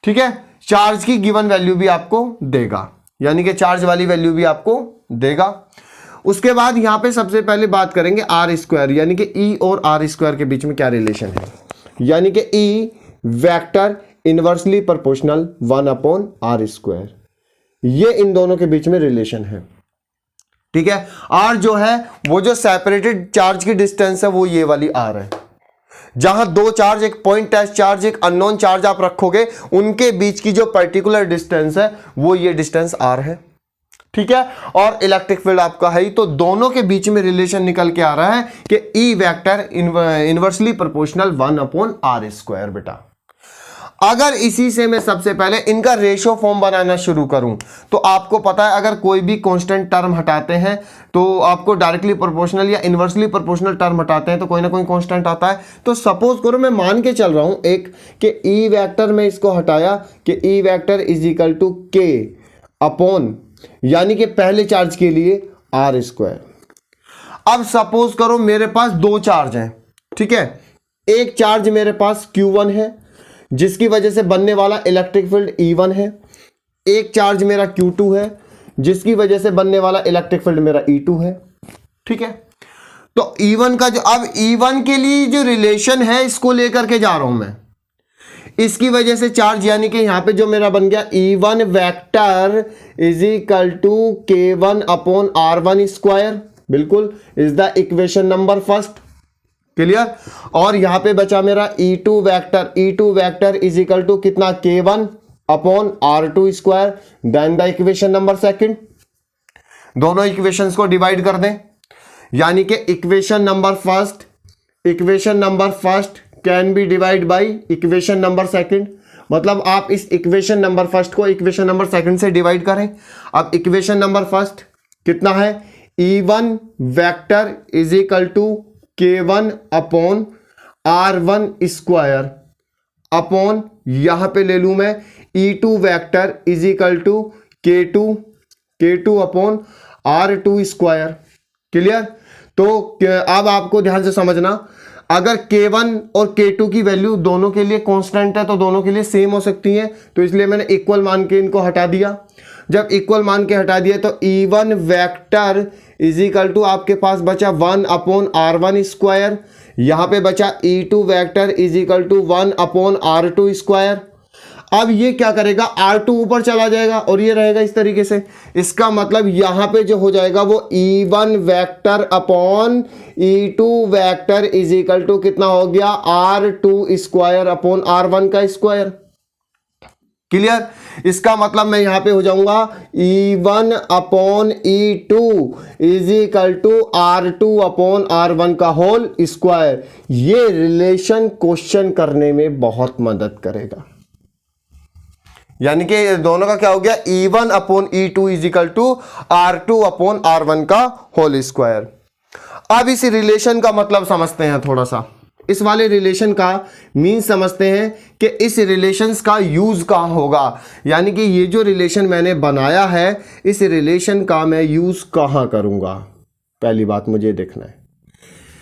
ठीक है, चार्ज की गिवन वैल्यू भी आपको देगा, यानी कि चार्ज वाली वैल्यू भी आपको देगा। उसके बाद यहां पे सबसे पहले बात करेंगे आर स्क्वायर, यानी कि ई और आर स्क्वायर के बीच में क्या रिलेशन है, यानी कि E vector inversely proportional 1/r square, ये इन दोनों के बीच में रिलेशन है। ठीक है, आर जो है वो जो सेपरेटेड चार्ज की डिस्टेंस है वो ये वाली आर है। जहां दो चार्ज, एक पॉइंट टेस्ट चार्ज, एक अननोन चार्ज आप रखोगे, उनके बीच की जो पर्टिकुलर डिस्टेंस है वो ये डिस्टेंस आर है। ठीक है, और इलेक्ट्रिक फील्ड आपका है ही, तो दोनों के बीच में रिलेशन निकल के आ रहा है कि E vector inversely proportional 1/r²। बेटा अगर इसी से मैं सबसे पहले इनका रेशो फॉर्म बनाना शुरू करूं तो आपको पता है अगर कोई भी कांस्टेंट टर्म हटाते हैं तो आपको डायरेक्टली प्रोपोर्शनल या इनवर्सली प्रोपोर्शनल टर्म हटाते हैं तो कोई ना कोई कांस्टेंट आता है। तो सपोज करो मैं मान के चल रहा हूं एक कि ई वेक्टर में इसको हटाया कि E vector is equal to K upon यानी कि पहले चार्ज के लिए r²। अब सपोज करो मेरे पास दो चार्ज हैं, ठीक है, एक चार्ज मेरे पास Q1 है जिसकी वजह से बनने वाला इलेक्ट्रिक फील्ड E1 है, एक चार्ज मेरा Q2 है जिसकी वजह से बनने वाला इलेक्ट्रिक फील्ड मेरा E2 है। ठीक है, तो E1 का जो अब E1 के लिए जो रिलेशन है इसको लेकर के जा रहा हूं मैं, इसकी वजह से चार्ज यानी कि यहां पे जो मेरा बन गया E1 vector is equal to K1 upon R1²। बिल्कुल is the equation number first, clear. और यहां पे बचा मेरा E2 vector is equal to कितना K1 upon R2²। Then the equation number second, दोनों इक्वेशंस को डिवाइड कर दें यानी कि equation number first can be divide by equation number second. मतलब आप इस इक्वेशन नंबर फर्स्ट को इक्वेशन नंबर सेकंड से डिवाइड करें। अब इक्वेशन नंबर फर्स्ट कितना है, E1 vector is equal to K1 upon R1² upon यहां पे ले लूं मैं E2 vector is equal to K2 upon R2²। Clear. तो अब आपको ध्यान से समझना, अगर K1 और K2 की वैल्यू दोनों के लिए कांस्टेंट है तो दोनों के लिए सेम हो सकती है, तो इसलिए मैंने इक्वल मान के इनको हटा दिया। जब इक्वल मान के हटा दिया तो E1 vector is equal to आपके पास बचा 1 अपॉन R1²। यहां पे बचा E2 vector is equal to 1 upon R2²। अब ये क्या करेगा, R2 ऊपर चला जाएगा और ये रहेगा इस तरीके से। इसका मतलब यहां पे जो हो जाएगा वो E1 vector upon E2 vector is equal to कितना हो गया, R2² अपॉन R1²। क्लियर। इसका मतलब मैं यहां पे हो जाऊंगा E1 upon E2 is equal to R2 upon R1²। ये रिलेशन क्वेश्चन करने में बहुत मदद करेगा। यानी कि दोनों का क्या हो गया, E1 upon E2 is equal to R2 upon R1²। अब इस रिलेशन का मतलब समझते हैं थोड़ा सा, इस वाले रिलेशन का मीन समझते हैं कि इस रिलेशंस का यूज कहां होगा। यानी कि ये जो रिलेशन मैंने बनाया है इस रिलेशन का मैं यूज कहां करूंगा, पहली बात मुझे देखना है।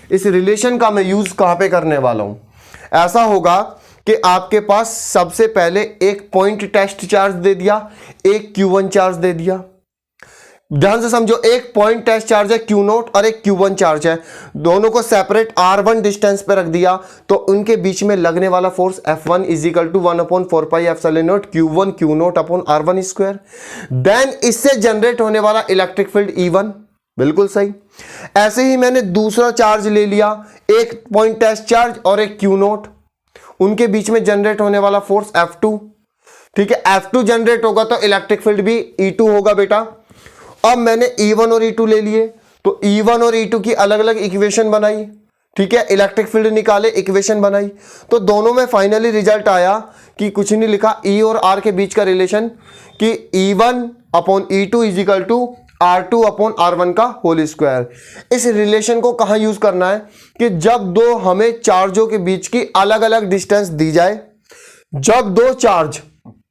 इस रिलेशन का मैं यूज कहां पे करने वाला हूं। ऐसा होगा कि आपके पास सबसे पहले एक पॉइंट टेस्ट चार्ज दे दिया, एक Q1 चार्ज दे दिया। ध्यान से समझो, एक पॉइंट टेस्ट चार्ज है Q0 और एक Q1 चार्ज है, दोनों को सेपरेट R1 डिस्टेंस पे रख दिया तो उनके बीच में लगने वाला force F1 is equal to 1/4πε0 Q1 Q0 upon R1²। Then इससे जनरेट होने वाला इलेक्ट्रिक फील्ड E1। बिल्कुल सही। ऐसे ही मैंने दूसरा चार्ज ले लिया, एक पॉइंट टेस्ट चार्ज और एक Q0, उनके बीच में जनरेट होने वाला फोर्स F2। ठीक है, F2 जनरेट होगा तो इलेक्ट्रिक फील्ड भी E2 होगा बेटा। अब मैंने E1 और E2 ले लिए तो E1 और E2 की अलग अलग इक्वेशन बनाई। ठीक है, इलेक्ट्रिक फील्ड निकाले, इक्वेशन बनाई, तो दोनों में फाइनली रिजल्ट आया कि कुछ नहीं लिखा, E और R के बीच का रिलेशन कि E1 upon E2 is equal to R2 upon R1²। इस रिलेशन को कहां यूज करना है कि जब दो हमें चार्जों के बीच की अलग अलग डिस्टेंस दी जाए, जब दो चार्ज,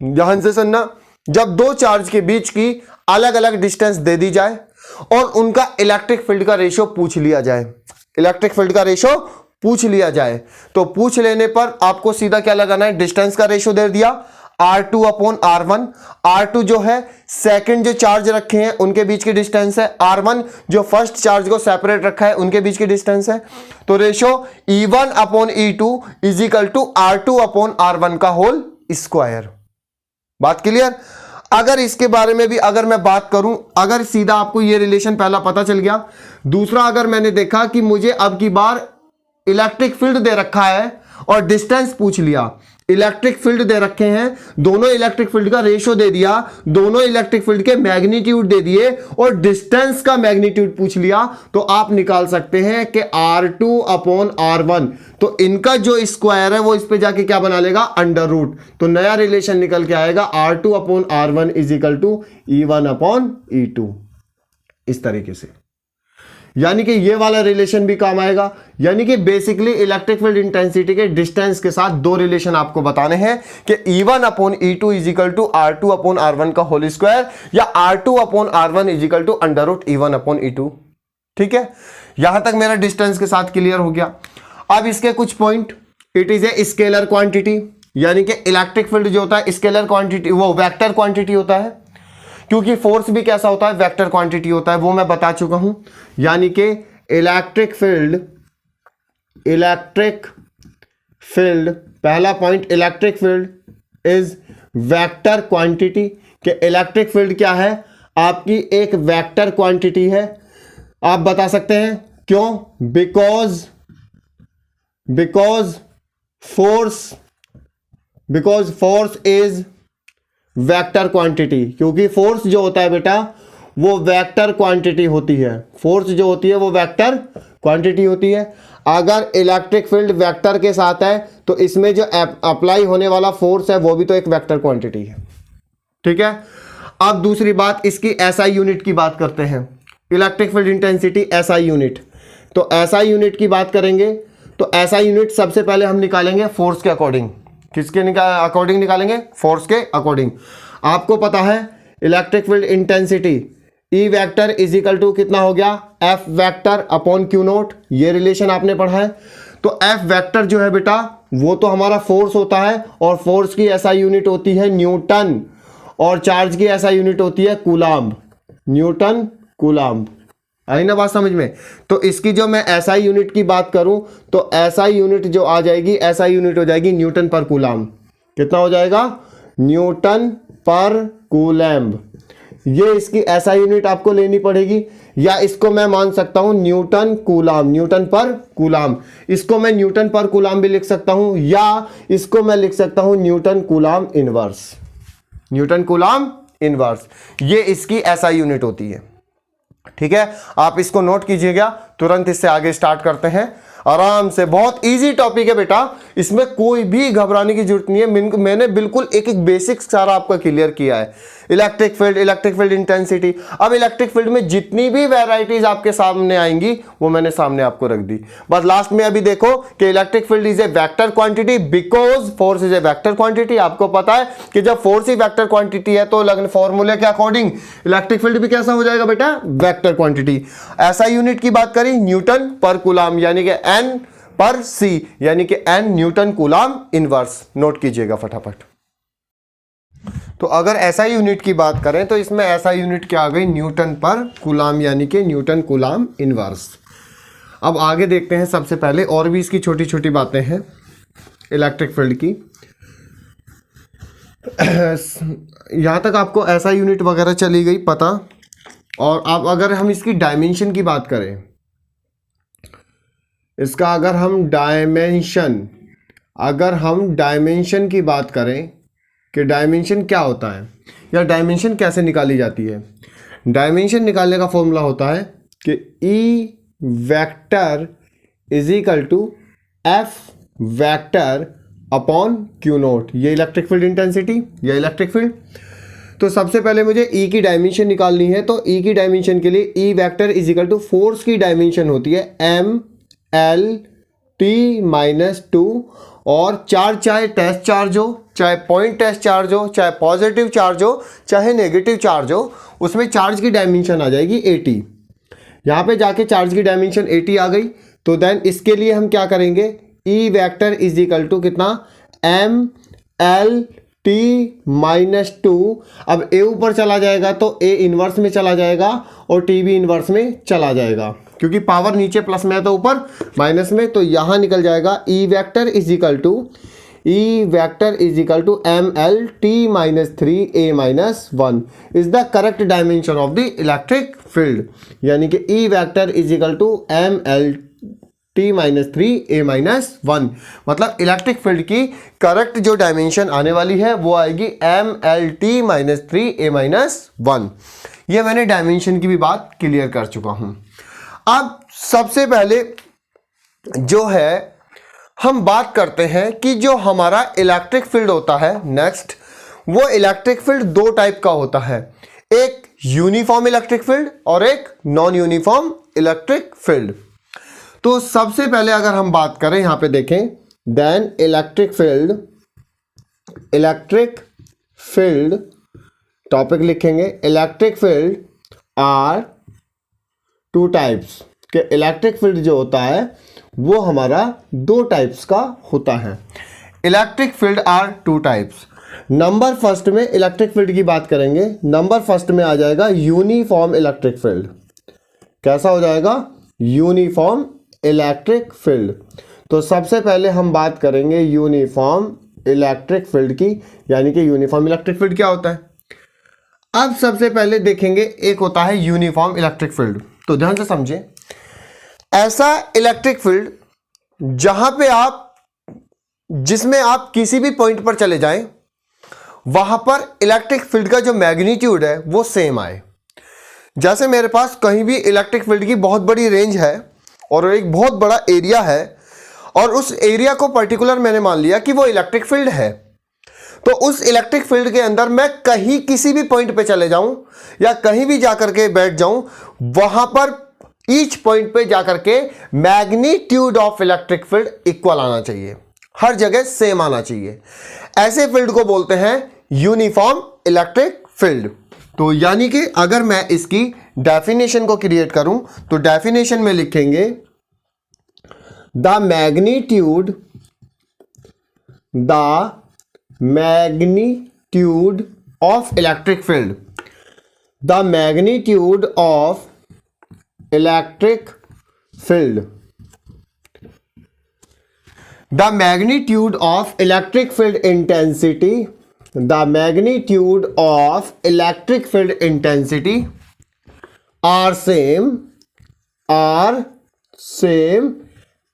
ध्यान से सुनना, जब दो चार्ज के बीच की अलग अलग डिस्टेंस दे दी जाए और उनका इलेक्ट्रिक फील्ड का रेशो पूछ लिया जाए, इलेक्ट्रिक फील्ड का रेशो पूछ लिया जाए, तो पूछ लेने पर आपको सीधा क्या लगाना है, डिस्टेंस का रेशो दे दिया R2 अपॉन R1। R2 जो है सेकंड जो चार्ज रखे हैं उनके बीच की डिस्टेंस है, R1 जो फर्स्ट चार्ज को सेपरेट रखा है उनके बीच की डिस्टेंस है। तो ratio E1 upon E2 is equal to R2 upon R1²। बात क्लियर। अगर इसके बारे में भी अगर मैं बात करूं, अगर सीधा आपको ये रिलेशन पहला पता चल गया, दूसरा अगर मैंने देखा कि मुझे अब की बार इलेक्ट्रिक फील्ड दे रखा है और डिस्टेंस पूछ लिया, इलेक्ट्रिक फील्ड दे रखे हैं, दोनों इलेक्ट्रिक फील्ड का रेशियो दे दिया, दोनों इलेक्ट्रिक फील्ड के मैग्नीट्यूड दे दिए और डिस्टेंस का मैग्नीट्यूड पूछ लिया, तो आप निकाल सकते हैं कि R2 अपॉन R1, तो इनका जो स्क्वायर है वो इस पे जाके क्या बना लेगा, अंडर रूट। तो नया रिलेशन निकल के आएगा R2 upon R1 is equal to E1 upon E2, इस तरीके से। यानी कि ये वाला रिलेशन भी काम आएगा। यानी कि बेसिकली इलेक्ट्रिक फील्ड इंटेंसिटी के डिस्टेंस के साथ दो रिलेशन आपको बताने हैं कि E1 upon E2 is equal to R2 upon R1 का होल स्क्वायर, या R2 upon R1 is equal to under root E1 upon E2। ठीक है, यहां तक मेरा डिस्टेंस के साथ क्लियर हो गया। अब इसके कुछ point, it is a scalar quantity, यानी कि इलेक्ट्रिक फील्ड जो होता है स्केलर क्वांटिटी, वो वेक्टर क्वांटिटी होता है, क्योंकि फोर्स भी कैसा होता है, वेक्टर क्वांटिटी होता है, वो मैं बता चुका हूं। यानी कि इलेक्ट्रिक फील्ड पहला point, electric field is vector quantity, कि इलेक्ट्रिक फील्ड क्या है, आपकी एक वेक्टर क्वांटिटी है। आप बता सकते हैं क्यों, because force is vector quantity, क्योंकि फोर्स जो होता है बेटा वो वेक्टर क्वांटिटी होती है, फोर्स जो होती है वो वेक्टर क्वांटिटी होती है। अगर इलेक्ट्रिक फील्ड वेक्टर के साथ है तो इसमें जो अप्लाई होने वाला फोर्स है वो भी तो एक वेक्टर क्वांटिटी है। ठीक है, अब दूसरी बात, इसकी SI यूनिट की बात करते हैं, electric field intensity SI unit. तो SI यूनिट की बात करेंगे तो SI यूनिट सबसे पहले हम निकालेंगे फोर्स के अकॉर्डिंग। किसके अकॉर्डिंग निकालेंगे, फोर्स के अकॉर्डिंग। आपको पता है electric field intensity E vector is equal to कितना हो गया, F vector upon Q naught, ये रिलेशन आपने पढ़ा है। तो F वेक्टर जो है बेटा वो तो हमारा फोर्स होता है, और फोर्स की SI यूनिट होती है न्यूटन, और चार्ज की SI यूनिट होती है कूलाम्ब, न्यूटन कूलाम्ब। आई ना बात समझ में। तो इसकी जो मैं SI यूनिट की बात करूं तो SI यूनिट जो आ जाएगी, SI यूनिट हो जाएगी न्यूटन पर कूलाम्ब। कितना हो जाएगा, न्यूटन पर कूलम्ब। ये इसकी SI यूनिट आपको लेनी पड़ेगी, या इसको मैं मान सकता हूं न्यूटन कूलाम्ब, न्यूटन पर कूलाम्ब। इसको मैं न्यूटन पर कूलाम्ब भी लिख सकता हूं, या इसको मैं लिख सकता हूं Newton coulomb inverse, Newton coulomb inverse. ये इसकी SI यूनिट होती है। ठीक है, आप इसको नोट कीजिएगा। तुरंत इससे आगे स्टार्ट करते हैं आराम से। बहुत इजी टॉपिक है बेटा, इसमें कोई भी घबराने की जरूरत नहीं है। मैंने बिल्कुल एक एक बेसिक सारा आपका क्लियर किया है। Electric field intensity. अब इलेक्ट्रिक फील्ड में जितनी भी वैरायटीज आपके सामने आएंगी वो मैंने सामने आपको रख दी। बस लास्ट में अभी देखो कि electric field is a vector quantity because force is a vector quantity. आपको पता है कि जब फोर्स ही वेक्टर क्वांटिटी है तो लगन फॉर्मूले के अकॉर्डिंग इलेक्ट्रिक फील्ड भी कैसा हो जाएगा बेटा, वेक्टर क्वांटिटी। SI यूनिट की बात करें न्यूटन पर कूलाम्ब, यानी कि N पर C, यानी कि N Newton coulomb inverse. Note कीजिएगा फटाफट। तो अगर SI यूनिट की बात करें तो इसमें SI यूनिट क्या आ गई, न्यूटन पर कूलाम्ब, यानी कि न्यूटन कूलाम्ब इनवर्स। अब आगे देखते हैं। सबसे पहले और भी इसकी छोटी छोटी बातें हैं इलेक्ट्रिक फील्ड की। यहां तक आपको SI यूनिट वगैरह चली गई पता। और अब अगर हम इसकी डायमेंशन की बात करें, इसका अगर हम डायमेंशन की बात करें कि डायमेंशन क्या होता है या डायमेंशन कैसे निकाली जाती है। डायमेंशन निकालने का फॉर्मूला होता है कि E vector is equal to F vector upon Q naught. ये इलेक्ट्रिक फील्ड इंटेंसिटी या इलेक्ट्रिक फील्ड। तो सबसे पहले मुझे E की डायमेंशन निकालनी है। तो E की डायमेंशन के लिए E vector is equal to force की डायमेंशन होती है ML_T-2, और चार्ज चाहे टेस्ट चार्ज हो, चाहे पॉइंट टेस्ट चार्ज हो, चाहे पॉजिटिव चार्ज हो, चाहे नेगेटिव चार्ज हो, उसमें चार्ज की डायमेंशन आ जाएगी 80। यहाँ पे जाके चार्ज की डायमेंशन 80 आ गई। तो देन इसके लिए हम क्या करेंगे, E vector is equal to कितना, ML_T-2। अब A ऊपर चला जाएगा तो A इनवर्स में चला जाएगा और T भी इनवर्स में चला जाएगा, क्योंकि पावर नीचे प्लस में है तो ऊपर माइनस में। तो यहां निकल जाएगा E vector is equal to ML_T-3A-1 is the correct dimension of the electric field. यानी कि E vector is equal to -3a-1, मतलब इलेक्ट्रिक फील्ड की करेक्ट जो डायमेंशन आने वाली है वो आएगी mLT-3a-1। ये मैंने डायमेंशन की भी बात क्लियर कर चुका हूं। अब सबसे पहले जो है हम बात करते हैं कि जो हमारा इलेक्ट्रिक फील्ड होता है, नेक्स्ट वो इलेक्ट्रिक फील्ड दो टाइप का होता है, एक यूनिफॉर्म इलेक्ट्रिक फील्ड और एक नॉन यूनिफॉर्म इलेक्ट्रिक फील्ड। तो सबसे पहले अगर हम बात करें, यहां पे देखें, देन इलेक्ट्रिक फील्ड टॉपिक लिखेंगे, electric field are two types, कि इलेक्ट्रिक फील्ड जो होता है वो हमारा दो टाइप्स का होता है। Electric field are two types. Number first में इलेक्ट्रिक फील्ड की बात करेंगे, नंबर फर्स्ट में आ जाएगा यूनिफॉर्म इलेक्ट्रिक फील्ड। कैसा हो जाएगा? Uniform electric field. तो सबसे पहले हम बात करेंगे यूनिफॉर्म इलेक्ट्रिक फील्ड की, यानी कि यूनिफॉर्म इलेक्ट्रिक फील्ड क्या होता है। अब सबसे पहले देखेंगे, एक होता है यूनिफॉर्म इलेक्ट्रिक फील्ड। तो ध्यान से समझें, ऐसा इलेक्ट्रिक फील्ड जहां पे जिसमें आप किसी भी पॉइंट पर चले जाएं, वहां पर इलेक्ट्रिक फील्ड का जो मैग्नीट्यूड है वो सेम आए। जैसे मेरे पास कहीं भी इलेक्ट्रिक फील्ड की बहुत बड़ी रेंज है और एक बहुत बड़ा एरिया है, और उस एरिया को पर्टिकुलर मैंने मान लिया कि वो इलेक्ट्रिक फील्ड है, तो उस इलेक्ट्रिक फील्ड के अंदर मैं कहीं किसी भी पॉइंट पे चले जाऊं या कहीं भी जाकर के बैठ जाऊं, वहां पर ईच पॉइंट पे जाकर के magnitude of electric field equal आना चाहिए, हर जगह सेम आना चाहिए। ऐसे फील्ड को बोलते हैं यूनिफॉर्म इलेक्ट्रिक फील्ड। तो यानी कि अगर मैं इसकी डेफिनेशन को क्रिएट करूं तो डेफिनेशन में लिखेंगे the magnitude of electric field, the magnitude of electric field, the magnitude of electric field intensity, the magnitude of electric field intensity are same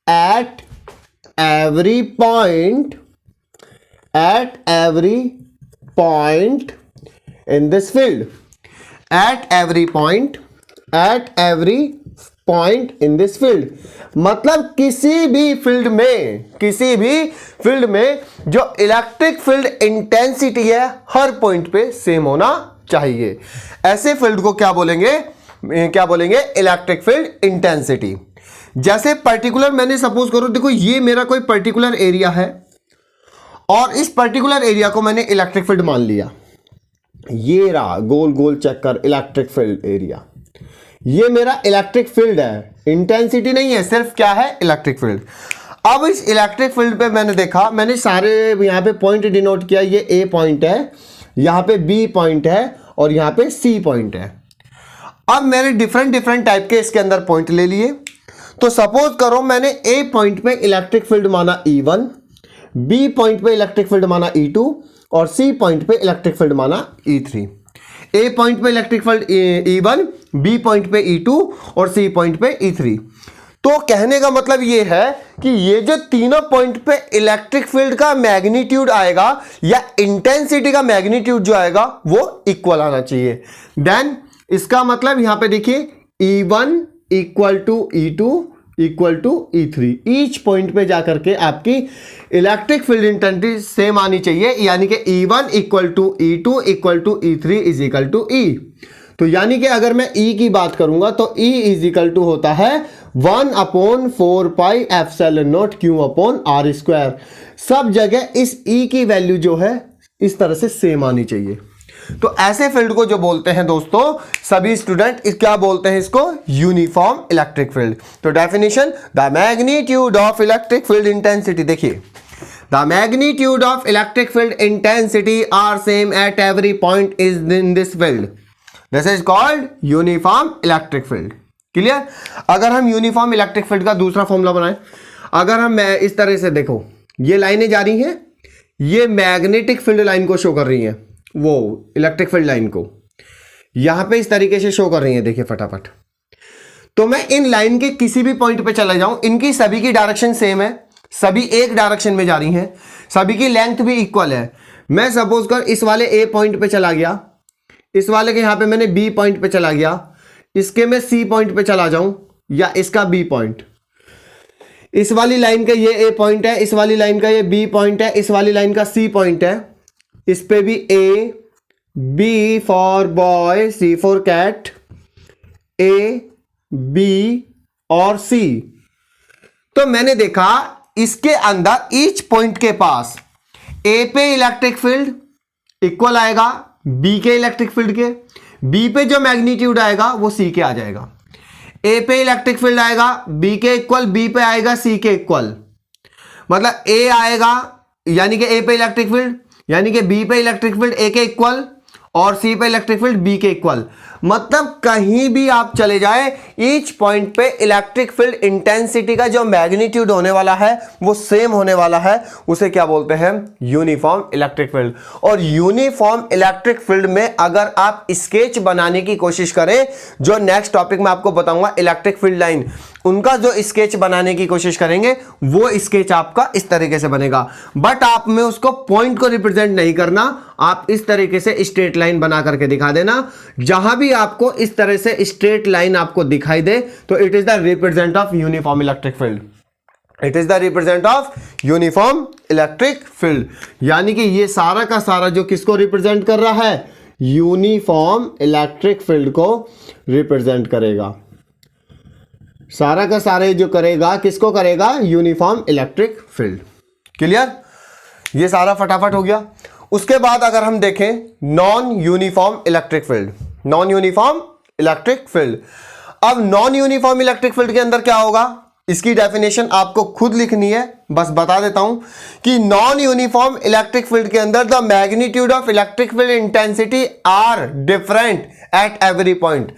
at every point in this field, at every point in this field। मतलब किसी भी field में जो electric field intensity है हर point पे same होना चाहिए। ऐसे फील्ड को क्या बोलेंगे इलेक्ट्रिक फील्ड इंटेंसिटी। जैसे पर्टिकुलर, मैंने सपोज करो, देखो ये मेरा कोई पर्टिकुलर एरिया है और इस पर्टिकुलर एरिया को मैंने इलेक्ट्रिक फील्ड मान लिया। ये रहा गोल गोल चक्कर इलेक्ट्रिक फील्ड एरिया, ये मेरा इलेक्ट्रिक फील्ड है, इंटेंसिटी नहीं है, सिर्फ क्या है इलेक्ट्रिक फील्ड। अब इस इलेक्ट्रिक फील्ड पे मैंने देखा, मैंने सारे यहाँ पे पॉइंट डिनोट किया, ये ए पॉइंट है, यहाँ पे बी पॉइंट है और यहाँ पे सी पॉइंट है। अब मैंने डिफरेंट टाइप के इसके अंदर पॉइंट ले लिए। तो सपोज करो मैंने ए पॉइंट पे इलेक्ट्रिक फील्ड माना E1, बी पॉइंट पे इलेक्ट्रिक फील्ड माना E2 और सी पॉइंट पे इलेक्ट्रिक फील्ड माना E3। ए पॉइंट पे electric field E1, B point पे E2 और सी पॉइंट पे E3। तो कहने का मतलब ये है कि ये जो तीनों पॉइंट पे इलेक्ट्रिक फील्ड का मैग्नीट्यूड आएगा या इंटेंसिटी का मैग्नीट्यूड जो आएगा वो इक्वल आना चाहिए। देन इसका मतलब यहां पे देखिए E1 equal to E2 equal to E3, each point पे जाकर के आपकी इलेक्ट्रिक फील्ड इंटेंसिटी सेम आनी चाहिए, यानी कि E1 equal to E2 equal to E3 is equal to E। तो यानी कि अगर मैं E की बात करूंगा तो E इज इक्वल टू होता है 1/4 pi epsilon naught Q upon R square. सब जगह इस E की वैल्यू जो है इस तरह से सेम आनी चाहिए। तो ऐसे फील्ड को जो बोलते हैं दोस्तों सभी स्टूडेंट, क्या बोलते हैं इसको? Uniform electric field. तो definition, the magnitude of electric field intensity, देखिए the magnitude of electric field intensity are same at every point is in this field, this is called uniform electric field. Clear? अगर हम uniform electric field का दूसरा formula बनाएं, अगर हम इस तरह से देखो, ये लाइनें जा रही हैं, ये मैग्नेटिक फील्ड लाइन को शो कर रही हैं, वो इलेक्ट्रिक फील्ड लाइन को यहां पे इस तरीके से शो कर रही है, देखिए फटाफट। तो मैं इन लाइन के किसी भी पॉइंट पे चला जाऊं, इनकी सभी की डायरेक्शन सेम है, सभी एक डायरेक्शन में जा रही हैं, सभी की लेंथ भी इक्वल है। मैं सपोज कर इस वाले ए पॉइंट पे चला गया, इस वाले के यहां पे मैंने बी पॉइंट पे चला गया, इसके मैं सी पॉइंट पे चला जाऊं या इसका बी पॉइंट, इस वाली लाइन का ये ए पॉइंट है, इस वाली लाइन का ये बी पॉइंट है, इस वाली लाइन का सी पॉइंट है, इस पे भी A, B for boy, C for cat, A, B और सी। तो मैंने देखा इसके अंदर ईच पॉइंट के पास ए पे इलेक्ट्रिक फील्ड इक्वल आएगा बी के इलेक्ट्रिक फील्ड के, बी पे जो मैग्नीट्यूड आएगा वो सी के आ जाएगा, ए पे इलेक्ट्रिक फील्ड आएगा बी के इक्वल, बी पे आएगा सी के इक्वल। मतलब ए आएगा यानी कि ए पे इलेक्ट्रिक फील्ड, यानी कि बी पे इलेक्ट्रिक फील्ड ए के इक्वल और सी पे इलेक्ट्रिक फील्ड बी के इक्वल। मतलब कहीं भी आप चले जाए ईच पॉइंट पे इलेक्ट्रिक फील्ड इंटेंसिटी का जो मैग्नीट्यूड होने वाला है वो सेम होने वाला है, उसे क्या बोलते हैं? Uniform electric field. और यूनिफॉर्म इलेक्ट्रिक फील्ड में अगर आप स्केच बनाने की कोशिश करें, जो नेक्स्ट टॉपिक में आपको बताऊंगा इलेक्ट्रिक फील्ड लाइन, उनका जो स्केच बनाने की कोशिश करेंगे वो स्केच आपका इस तरीके से बनेगा। बट आप में उसको पॉइंट को रिप्रेजेंट नहीं करना, आप इस तरीके से स्ट्रेट लाइन बना करके दिखा देना। जहां भी आपको इस तरह से स्ट्रेट लाइन आपको दिखाई दे तो it is the represent of uniform electric field, it is the represent of uniform electric field. यानी कि ये सारा का सारा जो किसको रिप्रेजेंट कर रहा है? यूनिफॉर्म इलेक्ट्रिक फील्ड को रिप्रेजेंट करेगा। सारा का सारा जो करेगा किसको करेगा? Uniform electric field. क्लियर? ये सारा फटाफट हो गया। उसके बाद अगर हम देखें non uniform electric field, non uniform electric field. अब नॉन यूनिफॉर्म इलेक्ट्रिक फील्ड के अंदर क्या होगा, इसकी डेफिनेशन आपको खुद लिखनी है, बस बता देता हूं कि नॉन यूनिफॉर्म इलेक्ट्रिक फील्ड के अंदर the magnitude of electric field intensity are different at every point.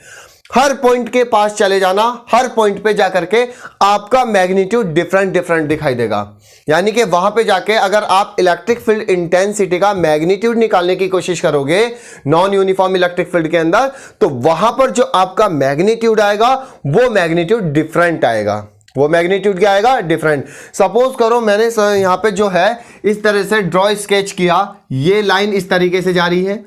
हर पॉइंट के पास चले जाना, हर पॉइंट पे जाकर के आपका मैग्नीट्यूड डिफरेंट डिफरेंट दिखाई देगा। यानी कि वहां पे जाके अगर आप इलेक्ट्रिक फील्ड इंटेंसिटी का मैग्नीट्यूड निकालने की कोशिश करोगे नॉन यूनिफॉर्म इलेक्ट्रिक फील्ड के अंदर, तो वहां पर जो आपका मैग्नीट्यूड आएगा वो मैग्नीट्यूड डिफरेंट आएगा। वो मैग्नीट्यूड क्या आएगा? डिफरेंट। सपोज करो मैंने यहां पे जो है इस तरह से ड्रॉ स्केच किया, ये लाइन इस तरीके से जा रही है,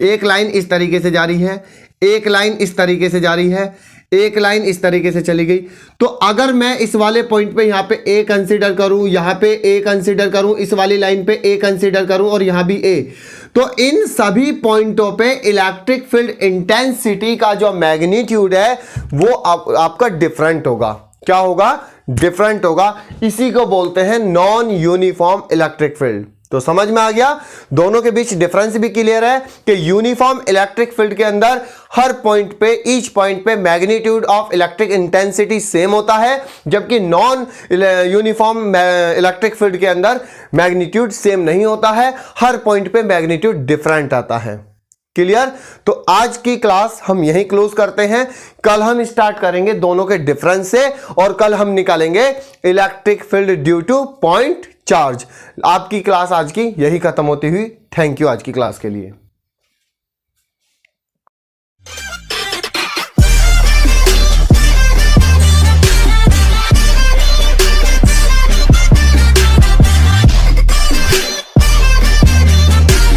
एक लाइन इस तरीके से जा रही है, एक लाइन इस तरीके से जा रही है, एक लाइन इस तरीके से चली गई। तो अगर मैं इस वाले पॉइंट पे यहां पे ए कंसीडर करूं, यहां पे ए कंसीडर करूं, इस वाली लाइन पे ए कंसीडर करूं और यहां भी ए, तो इन सभी पॉइंटों पे इलेक्ट्रिक फील्ड इंटेंसिटी का जो मैग्नीट्यूड है वो आपका डिफरेंट होगा। क्या होगा? डिफरेंट होगा। इसी को बोलते हैं नॉन यूनिफॉर्म इलेक्ट्रिक फील्ड। तो समझ में आ गया? दोनों के बीच डिफरेंस भी क्लियर है कि यूनिफॉर्म इलेक्ट्रिक फील्ड के अंदर हर पॉइंट पे, ईच पॉइंट पे magnitude of electric intensity same होता है, जबकि नॉन यूनिफॉर्म इलेक्ट्रिक फील्ड के अंदर मैग्नीट्यूड सेम नहीं होता है, हर पॉइंट पे मैग्नीट्यूड डिफरेंट आता है। क्लियर? तो आज की क्लास हम यहीं क्लोज करते हैं। कल हम स्टार्ट करेंगे दोनों के डिफरेंस से और कल हम निकालेंगे electric field due two point charge. आपकी क्लास आज की यही खत्म होती हुई। थैंक यू आज की क्लास के लिए।